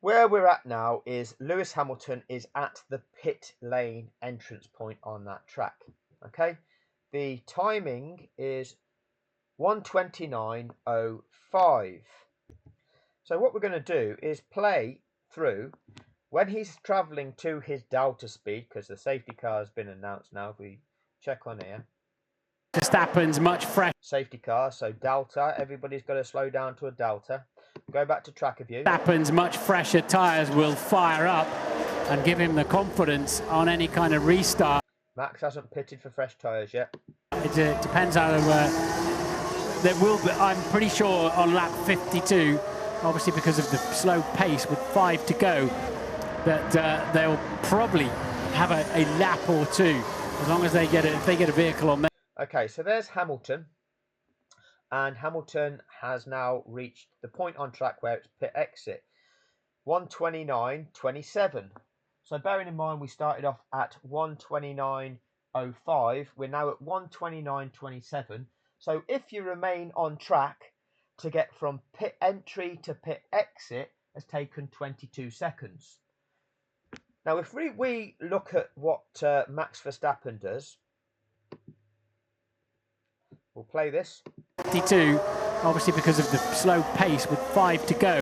Speaker 1: where we're at now is Lewis Hamilton is at the pit lane entrance point on that track. Okay, the timing is 1:29:05. So what we're going to do is play through when he's travelling to his delta speed, because the safety car has been announced now. If we check on here,
Speaker 3: Verstappen's much fresh.
Speaker 1: safety car, so delta, everybody's got to slow down to a delta. Go back to track of view.
Speaker 3: Verstappen's much fresher tyres will fire up and give him the confidence on any kind of restart.
Speaker 1: Max hasn't pitted for fresh tyres yet.
Speaker 3: It depends how there will be. I'm pretty sure on lap 52, obviously because of the slow pace with 5 to go, that they'll probably have a lap or two as long as they get if they get a vehicle on there.
Speaker 1: Okay, so there's Hamilton, and Hamilton has now reached the point on track where it's pit exit, 1:29:27. So bearing in mind we started off at 1:29:05, we're now at 1:29:27. So if you remain on track to get from pit entry to pit exit has taken 22 seconds. Now if we look at what Max Verstappen does, we'll play this.
Speaker 3: 52, obviously because of the slow pace with 5 to go.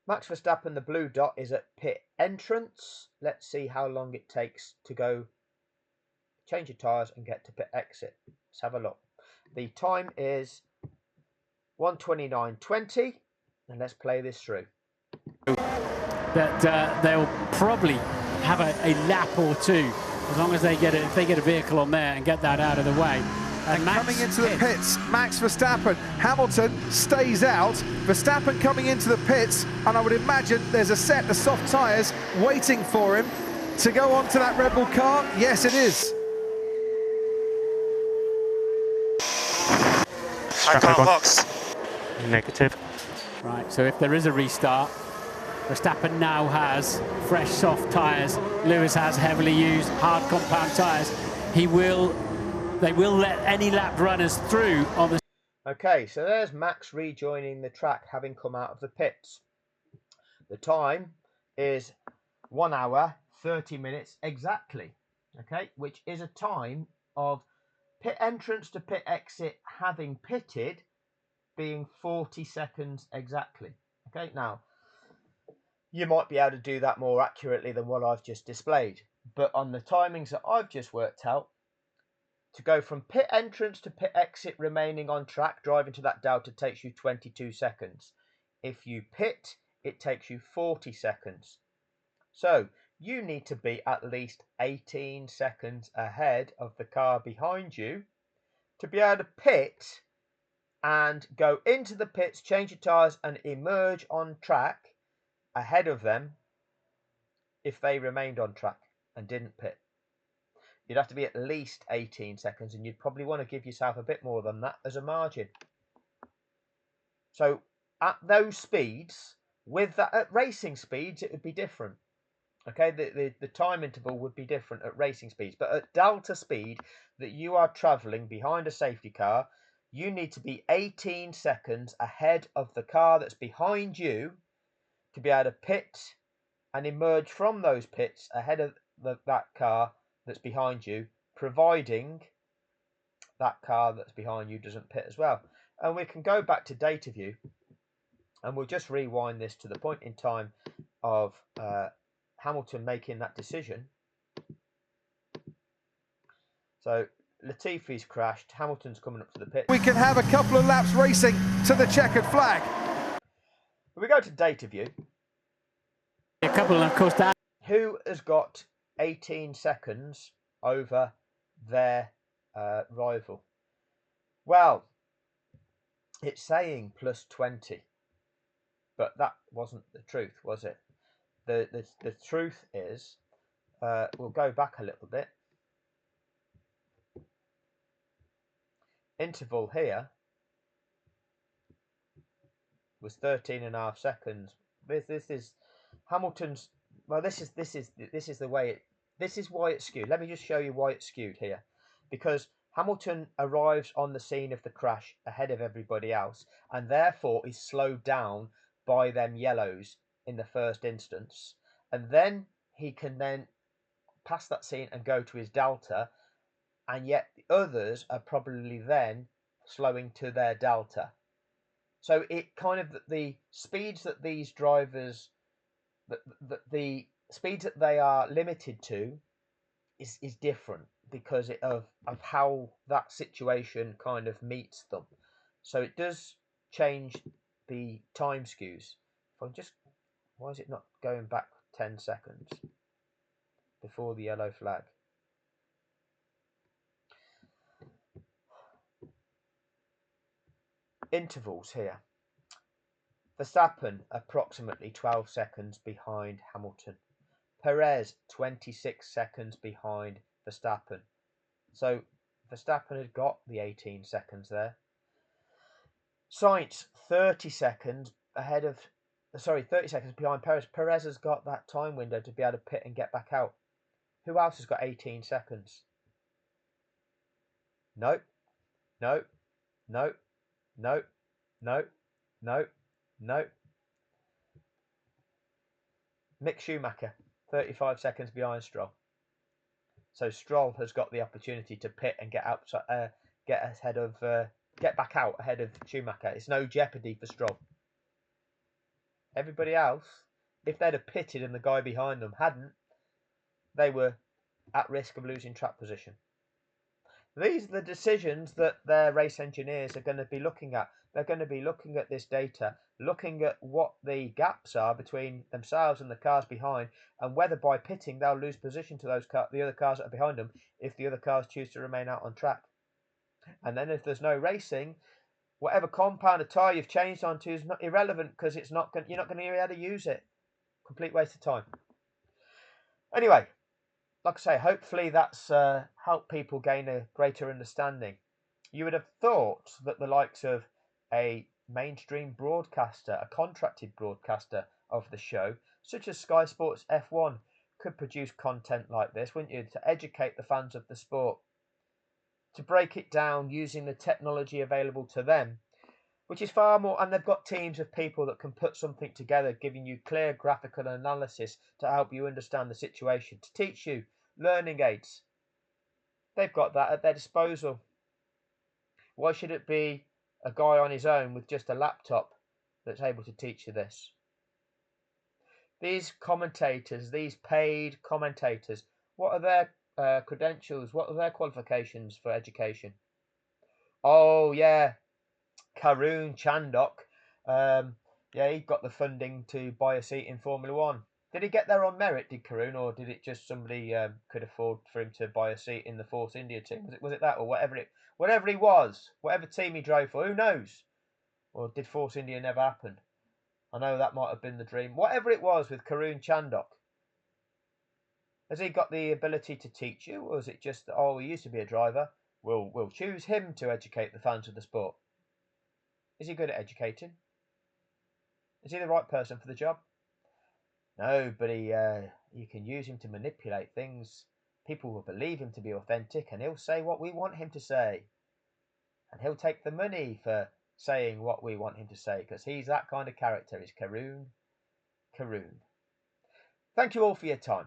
Speaker 1: Max Verstappen, the blue dot, is at pit entrance. Let's see how long it takes to go change your tyres and get to pit exit. Let's have a look. The time is 1:29:20, and let's play this through.
Speaker 3: That they'll probably have a lap or two as long as they get if they get a vehicle on there and get that out of the way.
Speaker 2: And coming into the pits, Max Verstappen. Hamilton stays out. Verstappen coming into the pits, and I would imagine there's a set of soft tyres waiting for him to go onto that Red Bull car. Yes, it is.
Speaker 4: I can't box.
Speaker 5: Negative.
Speaker 3: Right, so if there is a restart, Verstappen now has fresh soft tyres. Lewis has heavily used hard compound tyres. They will let any lap runners through on the.
Speaker 1: Okay, so there's Max rejoining the track, having come out of the pits. The time is 1 hour 30 minutes exactly, okay, which is a time of pit entrance to pit exit having pitted being 40 seconds exactly. Okay, now you might be able to do that more accurately than what I've just displayed, but on the timings that I've just worked out, to go from pit entrance to pit exit remaining on track, driving to that delta takes you 22 seconds. If you pit, it takes you 40 seconds. So you need to be at least 18 seconds ahead of the car behind you to be able to pit and go into the pits, change your tyres and emerge on track ahead of them if they remained on track and didn't pit. You'd have to be at least 18 seconds, and you'd probably want to give yourself a bit more than that as a margin. So at those speeds, with that, at racing speeds, it would be different. Okay, the time interval would be different at racing speeds, but at delta speed that you are travelling behind a safety car, you need to be 18 seconds ahead of the car that's behind you to be able to pit and emerge from those pits ahead of that car that's behind you, providing that car that's behind you doesn't pit as well. And we can go back to data view, and we'll just rewind this to the point in time of Hamilton making that decision. So Latifi's crashed, Hamilton's coming up to the pit.
Speaker 2: We can have a couple of laps racing to the checkered flag.
Speaker 1: We go to data view.
Speaker 3: A couple, of course, that.
Speaker 1: Who has got 18 seconds over their rival? Well, it's saying plus 20, but that wasn't the truth, was it? The truth is, we'll go back a little bit. Interval here was 13.5 seconds. This is Hamilton's. Well, this is the way it. This is why it's skewed. Let me just show you why it's skewed here, because Hamilton arrives on the scene of the crash ahead of everybody else, and therefore is slowed down by them yellows in the first instance, and then he can then pass that scene and go to his delta, and yet the others are probably then slowing to their delta. So it kind of the speeds that these drivers, the speeds that they are limited to, is different because of how that situation kind of meets them. So it does change the time skews. If I'm just, why is it not going back 10 seconds before the yellow flag? Intervals here. Verstappen approximately 12 seconds behind Hamilton. Perez 26 seconds behind Verstappen. So Verstappen had got the 18 seconds there. Sainz 30 seconds ahead of, 30 seconds behind Perez. Perez has got that time window to be able to pit and get back out. Who else has got 18 seconds? Nope. No. No. No. No. No. No. Mick Schumacher 35 seconds behind Stroll. So Stroll has got the opportunity to pit and get out, get back out ahead of Schumacher. It's no jeopardy for Stroll. Everybody else, if they'd have pitted and the guy behind them hadn't, they were at risk of losing track position. These are the decisions that their race engineers are going to be looking at. They're going to be looking at this data, looking at what the gaps are between themselves and the cars behind, and whether by pitting they'll lose position to the other cars that are behind them if the other cars choose to remain out on track. And then if there's no racing, whatever compound of tyre you've changed onto is not irrelevant because you're not going to be able to use it. Complete waste of time. Anyway, like I say, hopefully that's helped people gain a greater understanding. You would have thought that the likes of a mainstream broadcaster, a contracted broadcaster of the show, such as Sky Sports F1, could produce content like this, wouldn't you, to educate the fans of the sport, to break it down using the technology available to them, which is far more, and they've got teams of people that can put something together, giving you clear graphical analysis to help you understand the situation, to teach you learning aids. They've got that at their disposal. Why should it be a guy on his own with just a laptop that's able to teach you this? These commentators, these paid commentators, what are their credentials? What are their qualifications for education? Oh, yeah, Karun Chandok. Yeah, he got the funding to buy a seat in Formula One. Did he get there on merit, did Karun, or did it just somebody could afford for him to buy a seat in the Force India team? Was it that, or whatever he was, whatever team he drove for? Who knows? Or did Force India never happen? I know that might have been the dream. Whatever it was with Karun Chandok, has he got the ability to teach you, or is it just that, oh, he used to be a driver? We'll choose him to educate the fans of the sport. Is he good at educating? Is he the right person for the job? No, but you can use him to manipulate things. People will believe him to be authentic, and he'll say what we want him to say. And he'll take the money for saying what we want him to say, because he's that kind of character, is Karun. Thank you all for your time.